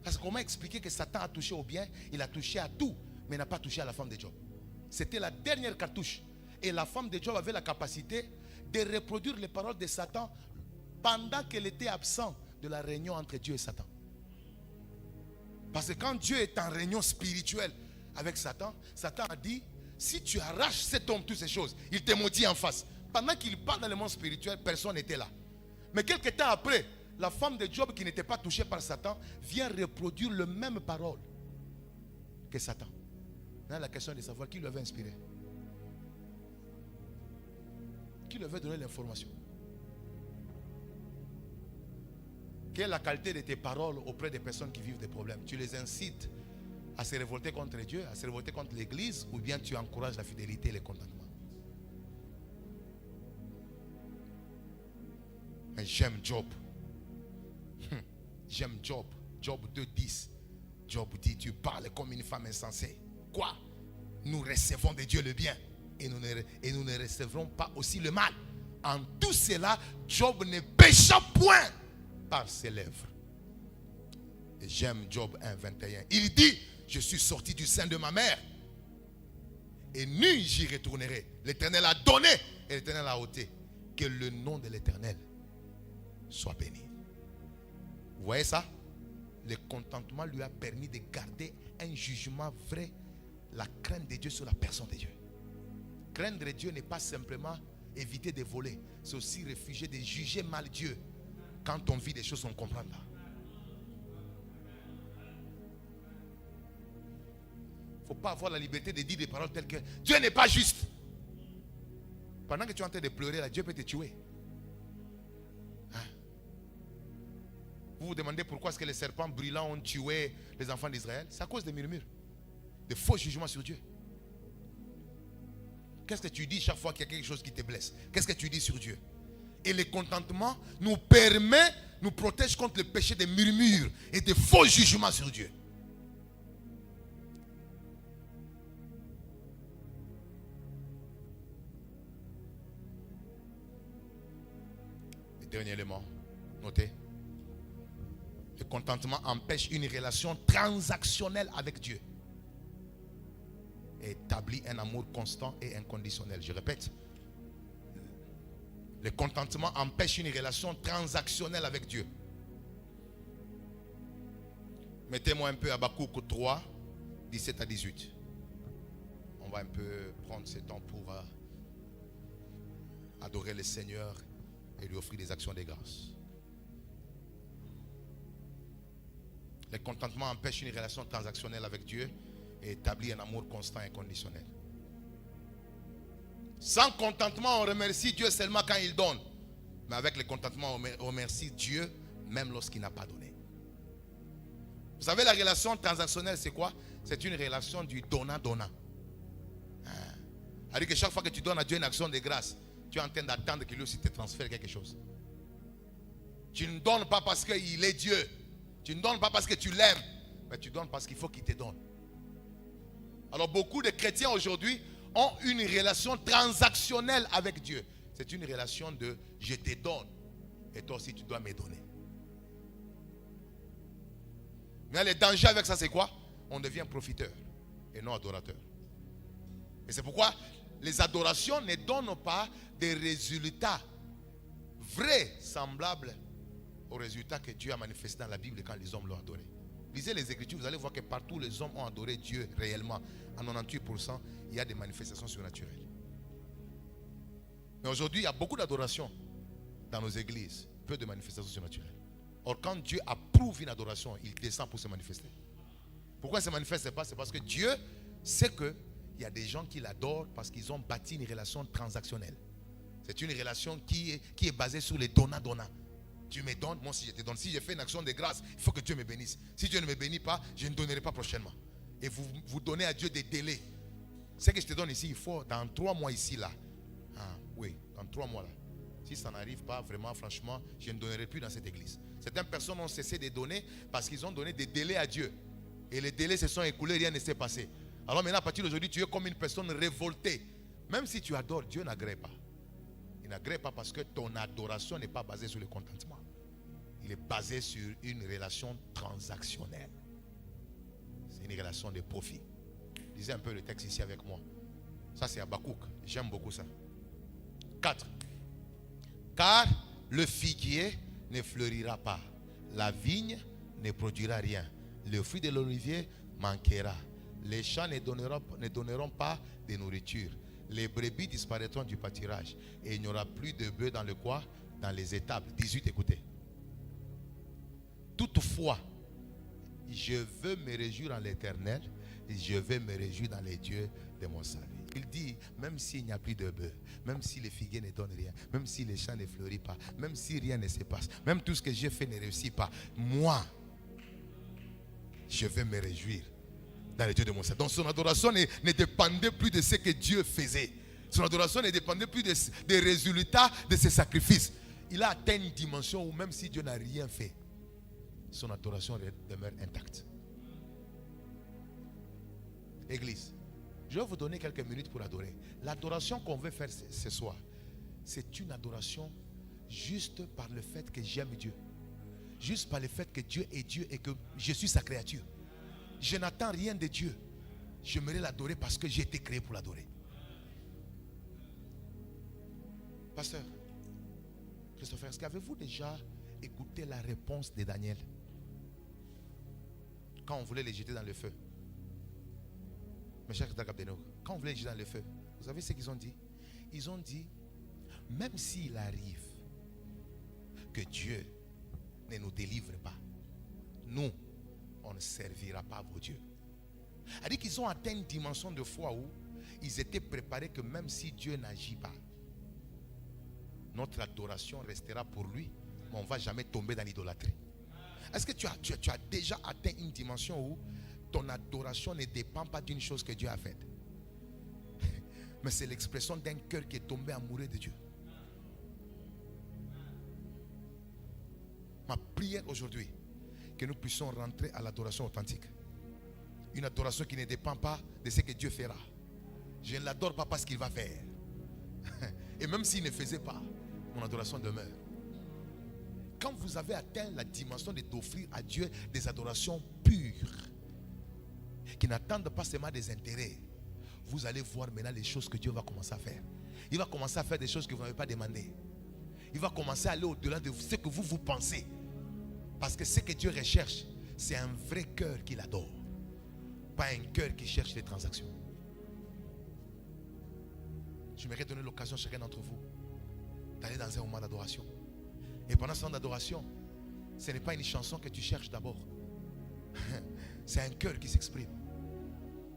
Parce que comment expliquer que Satan a touché au bien? Il a touché à tout, mais n'a pas touché à la femme de Job. C'était la dernière cartouche. Et la femme de Job avait la capacité de reproduire les paroles de Satan pendant qu'elle était absente de la réunion entre Dieu et Satan. Parce que quand Dieu est en réunion spirituelle avec Satan, Satan a dit, Si tu arraches cet homme, toutes ces choses, il te maudit en face. Pendant qu'il parle dans le monde spirituel, personne n'était là. Mais quelques temps après, la femme de Job qui n'était pas touchée par Satan vient reproduire le même parole que Satan. Là, la question est de savoir qui lui avait inspiré. Qui lui avait donné l'information. Quelle est la qualité de tes paroles auprès des personnes qui vivent des problèmes? Tu les incites à se révolter contre Dieu, à se révolter contre l'Église, ou bien tu encourages la fidélité et le contentement? Mais j'aime Job. J'aime Job. Job 2:10. Job dit, tu parles comme une femme insensée. Quoi? Nous recevons de Dieu le bien et nous ne recevrons pas aussi le mal. En tout cela, Job ne pécha point par ses lèvres. Et j'aime Job 1:21. Il dit, je suis sorti du sein de ma mère et nu j'y retournerai. L'Éternel a donné et l'Éternel a ôté. Que le nom de l'Éternel soit béni. Vous voyez ça? Le contentement lui a permis de garder un jugement vrai, la crainte de Dieu sur la personne de Dieu. Craindre Dieu n'est pas simplement éviter de voler, c'est aussi refuser de juger mal Dieu quand on vit des choses qu'on comprend pas. Il ne faut pas avoir la liberté de dire des paroles telles que Dieu n'est pas juste. Pendant que tu es en train de pleurer, là, Dieu peut te tuer. Hein? Vous vous demandez pourquoi est-ce que les serpents brûlants ont tué les enfants d'Israël? C'est à cause des murmures, de faux jugements sur Dieu. Qu'est-ce que tu dis chaque fois qu'il y a quelque chose qui te blesse? Qu'est-ce que tu dis sur Dieu? Et le contentement nous permet, nous protège contre le péché des murmures et des faux jugements sur Dieu. Et dernier élément, notez. Le contentement empêche une relation transactionnelle avec Dieu. Et établit un amour constant et inconditionnel. Je répète. Le contentement empêche une relation transactionnelle avec Dieu. Mettez-moi un peu Habakkuk 3, 17 à 18. On va un peu prendre ce temps pour adorer le Seigneur et lui offrir des actions de grâce. Le contentement empêche une relation transactionnelle avec Dieu et établit un amour constant et inconditionnel. Sans contentement, on remercie Dieu seulement quand il donne. Mais avec le contentement, on remercie Dieu même lorsqu'il n'a pas donné. Vous savez, la relation transactionnelle, c'est quoi? C'est une relation du donnant-donnant. C'est-à-dire que chaque fois que tu donnes à Dieu une action de grâce, tu es en train d'attendre qu'il lui aussi te transfère quelque chose. Tu ne donnes pas parce qu'il est Dieu. Tu ne donnes pas parce que tu l'aimes. Mais tu donnes parce qu'il faut qu'il te donne. Alors beaucoup de chrétiens aujourd'hui ont une relation transactionnelle avec Dieu. C'est une relation de je te donne et toi aussi tu dois me donner. Mais le danger avec ça c'est quoi? On devient profiteur et non adorateur. Et c'est pourquoi les adorations ne donnent pas des résultats vrais, semblables aux résultats que Dieu a manifestés dans la Bible quand les hommes l'ont adoré. Lisez les Écritures, vous allez voir que partout les hommes ont adoré Dieu réellement. En 98%, il y a des manifestations surnaturelles. Mais aujourd'hui, il y a beaucoup d'adoration dans nos églises, peu de manifestations surnaturelles. Or, quand Dieu approuve une adoration, il descend pour se manifester. Pourquoi il ne se manifeste pas? C'est parce que Dieu sait qu'il y a des gens qui l'adorent parce qu'ils ont bâti une relation transactionnelle. C'est une relation qui est basée sur les donnants-donnants. Tu me donnes, moi si je te donne. Si j'ai fait une action de grâce, il faut que Dieu me bénisse. Si Dieu ne me bénit pas, je ne donnerai pas prochainement. Et vous donnez à Dieu des délais. Ce que je te donne ici, il faut dans 3 mois ici, là. Ah, oui, dans 3 mois là. Si ça n'arrive pas, vraiment, franchement, je ne donnerai plus dans cette église. Certaines personnes ont cessé de donner parce qu'ils ont donné des délais à Dieu. Et les délais se sont écoulés, rien ne s'est passé. Alors maintenant, à partir d'aujourd'hui, tu es comme une personne révoltée. Même si tu adores, Dieu n'agrée pas. Il n'agrée pas parce que ton adoration n'est pas basée sur le contentement. Il est basé sur une relation transactionnelle. C'est une relation de profit. Lisez un peu le texte ici avec moi. Ça c'est Habakkuk. J'aime beaucoup ça. 4. Car le figuier ne fleurira pas. La vigne ne produira rien. Le fruit de l'olivier manquera. Les champs ne donneront pas de nourriture. Les brebis disparaîtront du pâturage. Et il n'y aura plus de bœufs dans le quoi? Dans les étables. 18, écoutez. Toutefois, je veux me réjouir en l'Éternel. Et je veux me réjouir dans les dieux de mon salut. Il dit, même s'il n'y a plus de bœufs, même si les figuiers ne donnent rien, même si les champs ne fleurissent pas, même si rien ne se passe, même tout ce que j'ai fait ne réussit pas, moi, je vais me réjouir dans les dieux de mon salut. Donc son adoration ne dépendait plus de ce que Dieu faisait. Son adoration ne dépendait plus des résultats de ses sacrifices. Il a atteint une dimension où même si Dieu n'a rien fait, son adoration demeure intacte. Église, je vais vous donner quelques minutes pour adorer. L'adoration qu'on veut faire ce soir, c'est une adoration juste par le fait que j'aime Dieu. Juste par le fait que Dieu est Dieu et que je suis sa créature. Je n'attends rien de Dieu. J'aimerais l'adorer parce que j'ai été créé pour l'adorer. Pasteur Christopher, est-ce qu'avez-vous déjà écouté la réponse de Daniel quand on voulait les jeter dans le feu? Mes chers quand on voulait les jeter dans le feu, vous savez ce qu'ils ont dit? Ils ont dit, même s'il arrive que Dieu ne nous délivre pas, nous, on ne servira pas vos dieux. C'est-à-dire qu'ils ont atteint une dimension de foi où ils étaient préparés que même si Dieu n'agit pas, notre adoration restera pour lui, mais on ne va jamais tomber dans l'idolâtrie. Est-ce que tu as déjà atteint une dimension où ton adoration ne dépend pas d'une chose que Dieu a faite, mais c'est l'expression d'un cœur qui est tombé amoureux de Dieu? Ma prière aujourd'hui, que nous puissions rentrer à l'adoration authentique. Une adoration qui ne dépend pas de ce que Dieu fera. Je ne l'adore pas parce qu'il va faire. Et même s'il ne faisait pas, mon adoration demeure. Quand vous avez atteint la dimension d'offrir à Dieu des adorations pures, qui n'attendent pas seulement des intérêts, vous allez voir maintenant les choses que Dieu va commencer à faire. Il va commencer à faire des choses que vous n'avez pas demandées. Il va commencer à aller au-delà de ce que vous pensez. Parce que ce que Dieu recherche, c'est un vrai cœur qu'il adore. Pas un cœur qui cherche les transactions. Je m'aimerais donner l'occasion à chacun d'entre vous d'aller dans un moment d'adoration. Et pendant ce temps d'adoration, ce n'est pas une chanson que tu cherches d'abord. C'est un cœur qui s'exprime.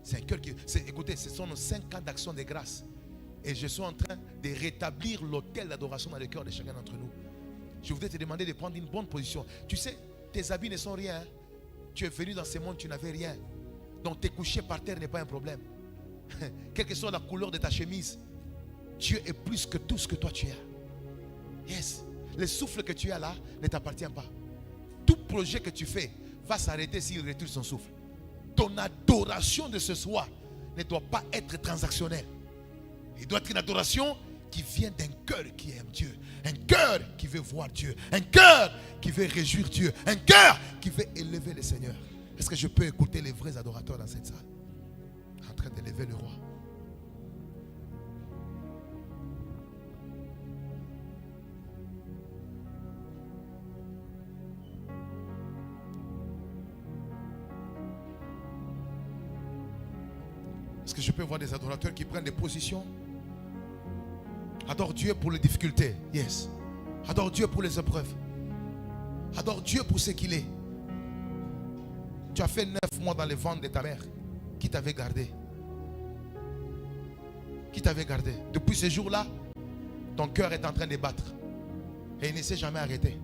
C'est un cœur qui... Écoutez, ce sont nos 5 ans d'action de grâce. Et je suis en train de rétablir l'autel d'adoration dans le cœur de chacun d'entre nous. Je voudrais te demander de prendre une bonne position. Tu sais, tes habits ne sont rien. Hein? Tu es venu dans ce monde, tu n'avais rien. Donc te coucher par terre n'est pas un problème. Quelle que soit la couleur de ta chemise, Dieu est plus que tout ce que toi tu as. Yes. Le souffle que tu as là ne t'appartient pas. Tout projet que tu fais va s'arrêter s'il retire son souffle. Ton adoration de ce soir ne doit pas être transactionnelle. Il doit être une adoration qui vient d'un cœur qui aime Dieu. Un cœur qui veut voir Dieu. Un cœur qui veut réjouir Dieu. Un cœur qui veut élever le Seigneur. Est-ce que je peux écouter les vrais adorateurs dans cette salle? En train d'élever le roi. Est-ce que je peux voir des adorateurs qui prennent des positions? Adore Dieu pour les difficultés. Yes. Adore Dieu pour les épreuves. Adore Dieu pour ce qu'il est. Tu as fait 9 mois dans le ventre de ta mère. Qui t'avait gardé? Qui t'avait gardé? Depuis ce jour-là, ton cœur est en train de battre. Et il ne s'est jamais arrêté.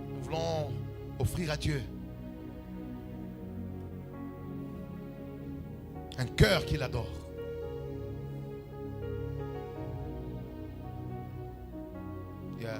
Nous voulons offrir à Dieu un cœur qu'il adore. Yeah.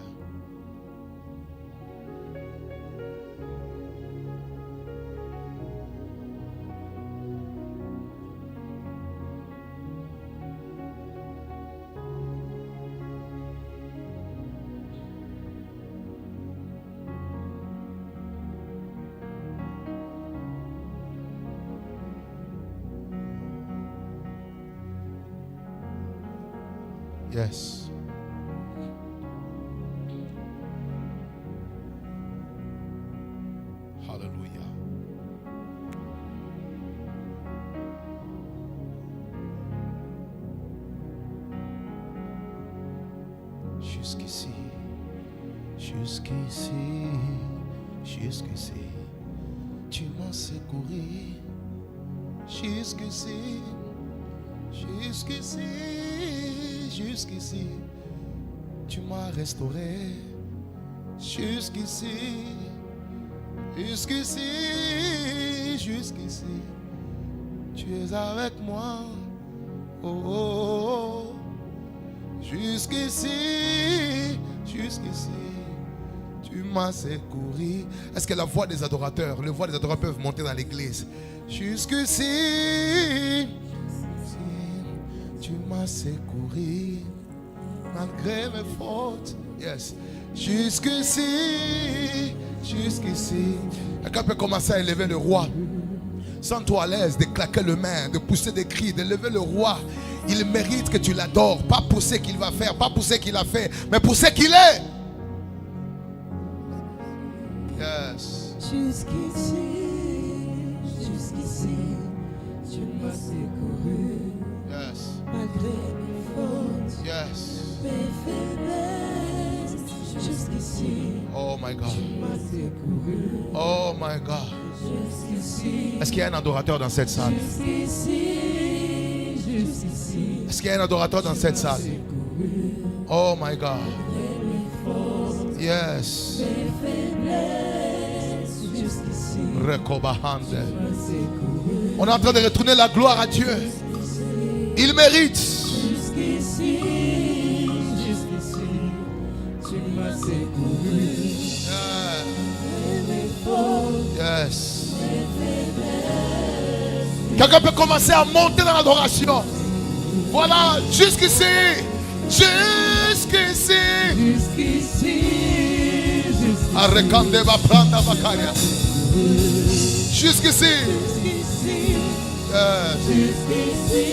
Yes. Hallelujah. Jusqu'ici, jusqu'ici, jusqu'ici, tu m'as secouru. Jusqu'ici, jusqu'ici, jusqu'ici, tu m'as restauré. Jusqu'ici, jusqu'ici, jusqu'ici, tu es avec moi. Oh, oh, oh. Jusqu'ici, jusqu'ici, tu m'as secouru. Est-ce que la voix des adorateurs, les voix des adorateurs peuvent monter dans l'église? Jusqu'ici, tu m'as secouru malgré mes fautes. Yes. Jusqu'ici, jusqu'ici. Quelqu'un peut commencer à élever le roi. Sens-toi à l'aise de claquer le main, de pousser des cris, de lever le roi. Il mérite que tu l'adores. Pas pour ce qu'il va faire, pas pour ce qu'il a fait, mais pour ce qu'il est. Yes.
Jusqu'ici, jusqu'ici, tu m'as secouru.
Yes.
Malgré mes fautes,
Yes.
mes faiblesses. Jusqu'ici,
Oh my God.
tu m'as secouru.
Oh my God.
Jusqu'ici,
Est-ce qu'il y a un adorateur dans cette salle?
jusqu'ici, jusqu'ici,
Est-ce qu'il y a un adorateur dans cette salle? Oh my God. Yes.
mes faiblesses. Jusqu'ici,
Rekobahande.
tu m'as secouru.
On est en train de retourner la gloire à Dieu. Il mérite.
Jusqu'ici, jusqu'ici, tu m'as secouru.
Yeah.
Mes fautes,
Yes. Quelqu'un peut commencer à monter dans l'adoration. Voilà, jusqu'ici. Jusqu'ici.
jusqu'ici, jusqu'ici,
Arrekande va prendre Bakaria. Jusqu'ici.
jusqu'ici,
Yes.
jusqu'ici,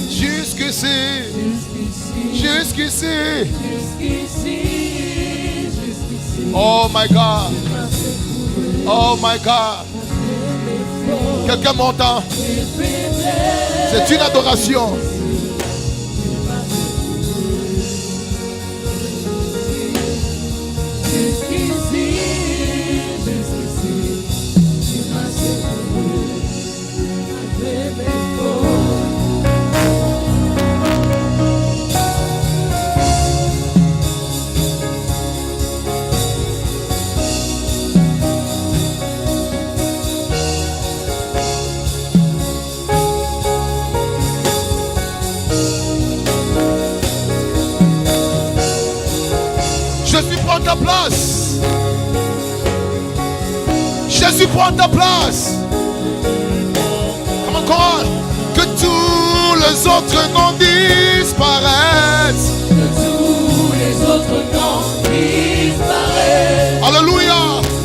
Jusqu'ici.
jusqu'ici,
Jusqu'ici.
jusqu'ici,
Oh my God. Oh my God. Quelqu'un m'entend? C'est une adoration.
jusqu'ici, jusqu'ici, tu m'as secouru. Malgré mes fautes,
Jésus prend ta place. Jésus prend ta place. Encore. Que tous les autres noms disparaissent.
que tous les autres noms disparaissent.
Alléluia.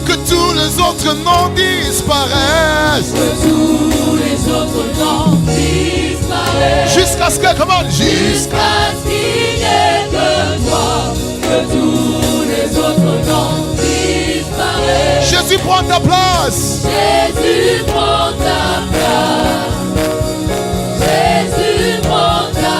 Que tous les autres noms disparaissent.
Que tous les autres noms disparaissent.
Jusqu'à ce que, comment?
Jusqu'à ce qu'il n'y ait que toi. Que tous les autres noms disparaissent.
Jésus prend ta place.
Jésus prend ta place. Jésus prend ta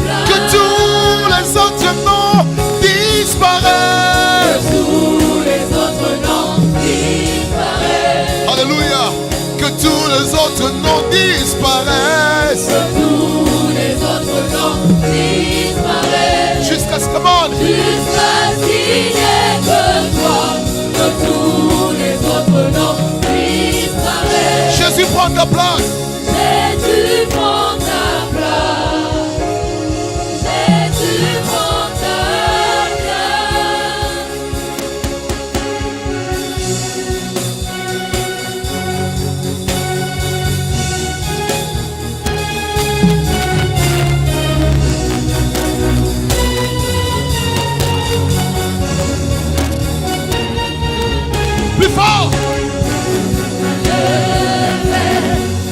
place.
Que tous les autres noms disparaissent.
Que tous les autres noms disparaissent.
Alléluia. Que tous les autres noms disparaissent.
Que tous les autres noms disparaissent.
Jusqu'à ce que, comment?
Jusqu'à ce qu'il n'y ait que toi. Que tous les autres noms disparaissent.
Jésus prend ta place.
Jésus prend ta place. Jésus prend ta place.
Plus fort.
Je vais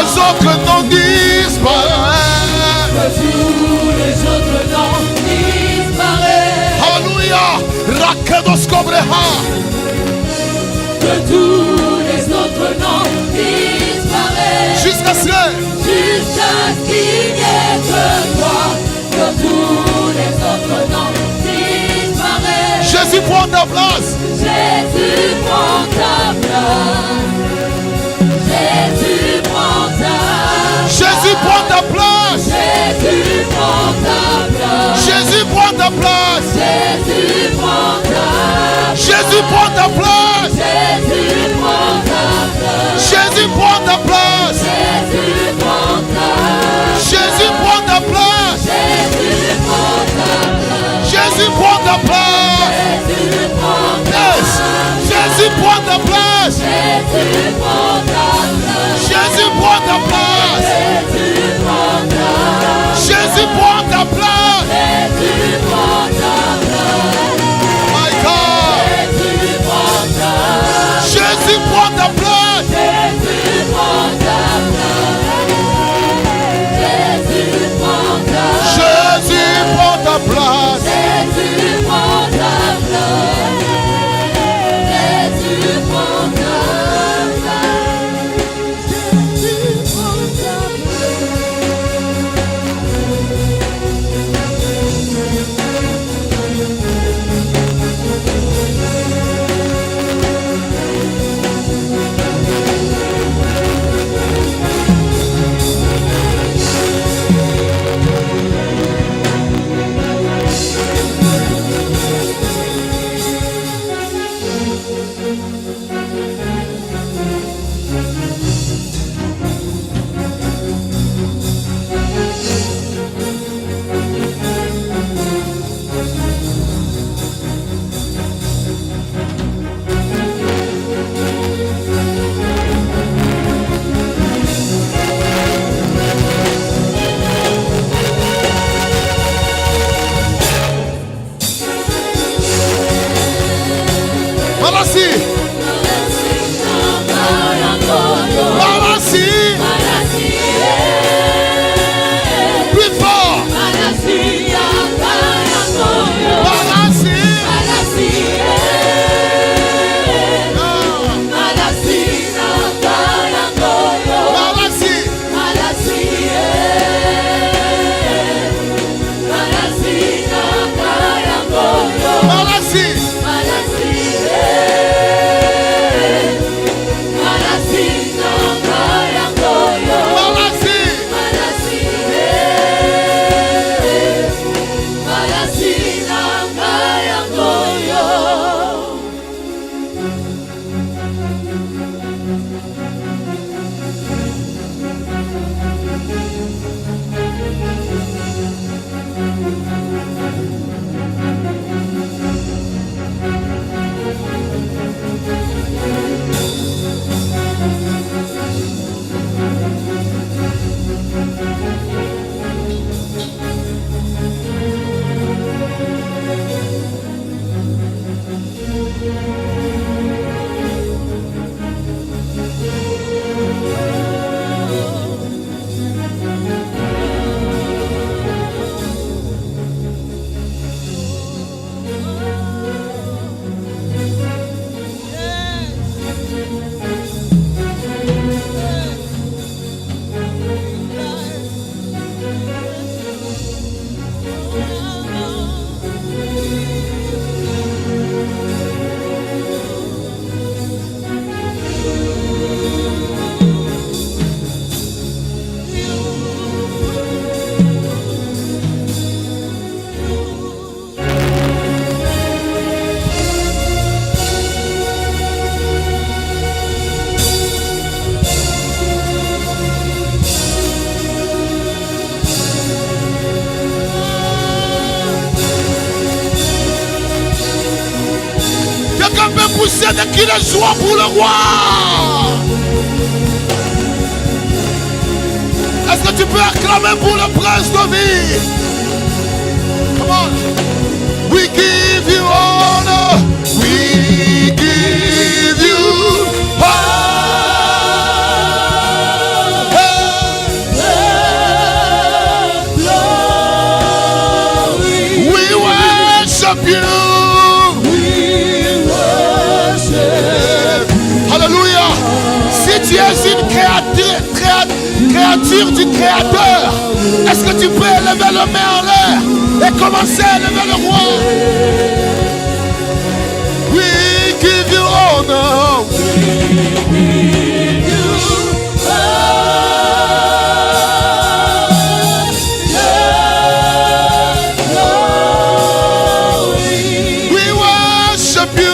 les autres noms disparaissent.
Que tous les autres noms disparaissent.
Alléluia. Rakedos Kobreha.
Que tous les autres noms disparaissent.
Jusqu'à ce
qu'il n'y ait que toi. Que tous les autres noms disparaissent.
Jésus prend ta place.
Jésus prend ta place. Jésus prend ta place.
Jésus prend ta place.
Jésus prend ta place.
Jésus prend ta place.
Jésus prend ta place.
Jésus prend ta place.
Jésus prend ta place.
Jésus prend ta place.
Jésus prend ta place.
Jésus prend ta place.
Jésus prend ta place.
Jésus prend ta place.
Jésus prend ta place.
Jésus prend ta place. Jésus prend ta
Jésus prend ta place.
place.
Jésus prend ta place.
My God.
Jésus prend ta place.
Jésus prend ta place.
Jésus prend ta place. Jésus prend ta place.
Jésus prend ta place.
Jésus prend ta place. Jésus prend ta place. Jésus prend ta
Malasi. Malasi. Plus fort. Malasi. Malasi. Pousser des cris de joie pour le roi. Est-ce que tu peux acclamer pour le prince de vie? Come on. We give you honor. We give you honor. créature du Créateur. Est-ce que tu peux élever le main en l'air et commencer à élever le roi? We give you honor. We worship you.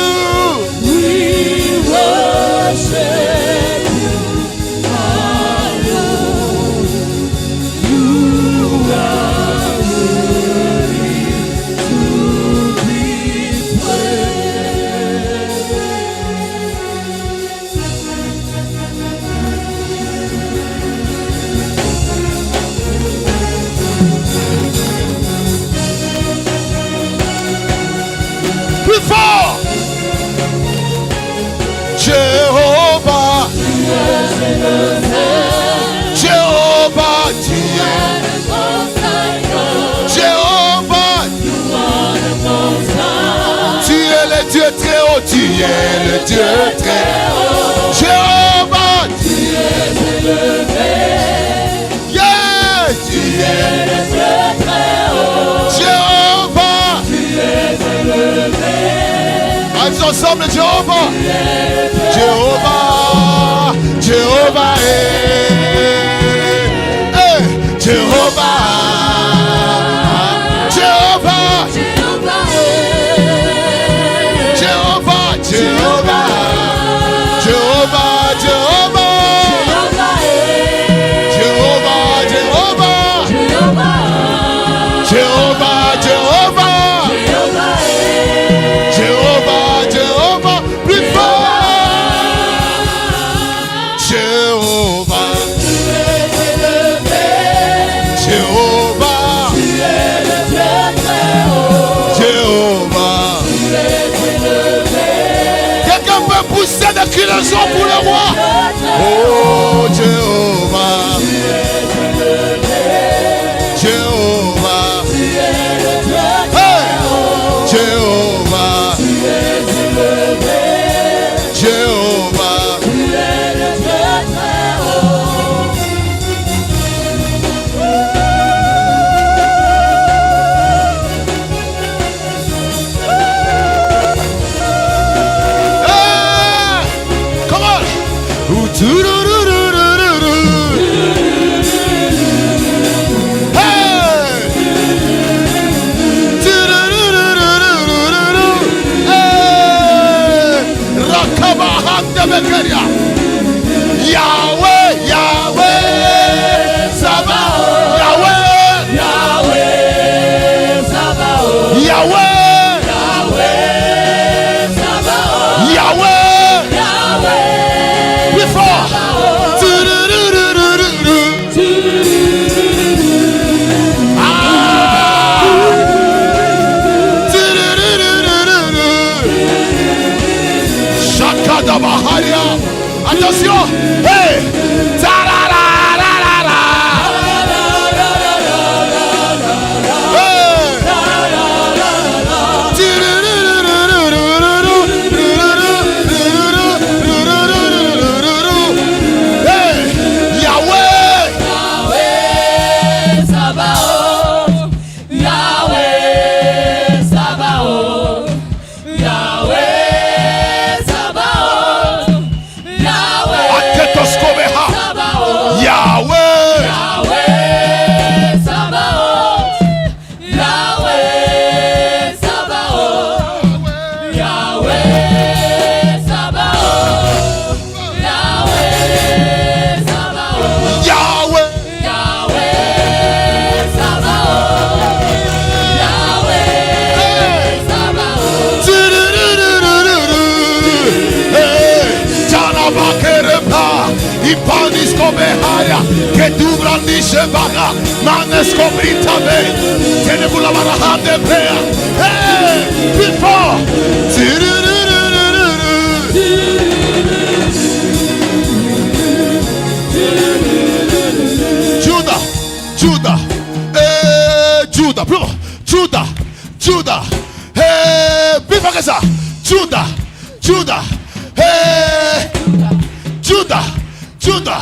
Plus fort. Jéhovah, Jéhovah, tu es Jéhovah, tu es le Dieu très haut, tu es le Dieu très haut. Jéhovah, tu es élevé. Yeah, tu es le Dieu très haut. Jéhovah, tu es élevé. Allons ensemble, Jéhovah. Jéhovah, Jéhovah, Jéhovah, Jéhovah, Jéhovah, Jéhovah, Jéhovah, Jéhovah, Jéhovah, Jéhovah, Jéhovah, Jéhovah, plus fort. Jéhovah, Jéhovah, Jéhovah. Quelqu'un peut pousser des cris de joie pour le roi. Oh Jéhovah, Jéhovah, hey! Jéhovah, Jéhovah. Hey! Come on. Yahweh, Yahweh, Sabaoth, Yahweh, Yahweh, Sabaoth, Yahweh, Yahweh, Sabaoth, Yahweh, Yahweh, before. Attention, hey, ta-ra-ra-ra-ra-ra. Hey, hey, Yahweh, Yahweh, Sabaoth, Yahweh, Sabaoth, Yahweh, Sabaoth. Yahweh, Yahweh, Sabaoth, Yahweh, Sabaoth, Yahweh, Sabaoth, Yahweh, Sabaoth, Yahweh, Yahweh, Sabaoth, Yahweh, Sabaoth. Ipanis Kobeharia, que tu brandisce vaga, manes cobritabe, tiene la baraja de pea, hey, before. Judah, Judah, Judah, bro, Judah, Judah, before que ça, Judah, Judah, Judah, Judah,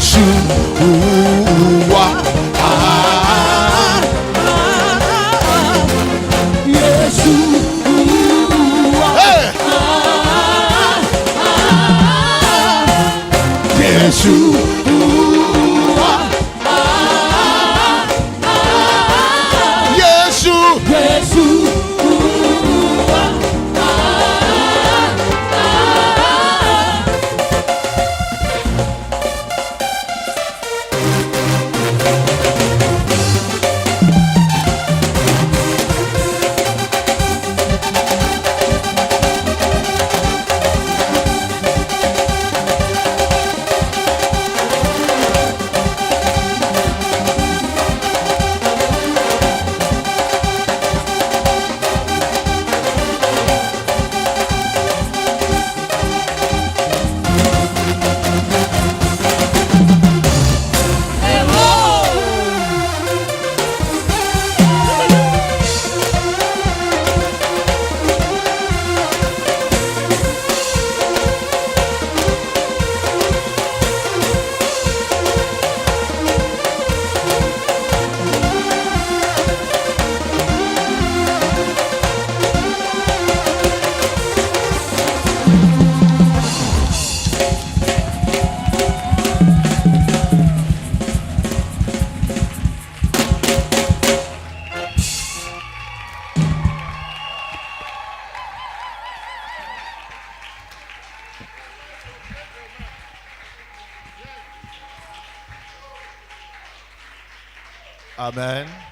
Yeshua. Hey! Yeshua. Amen.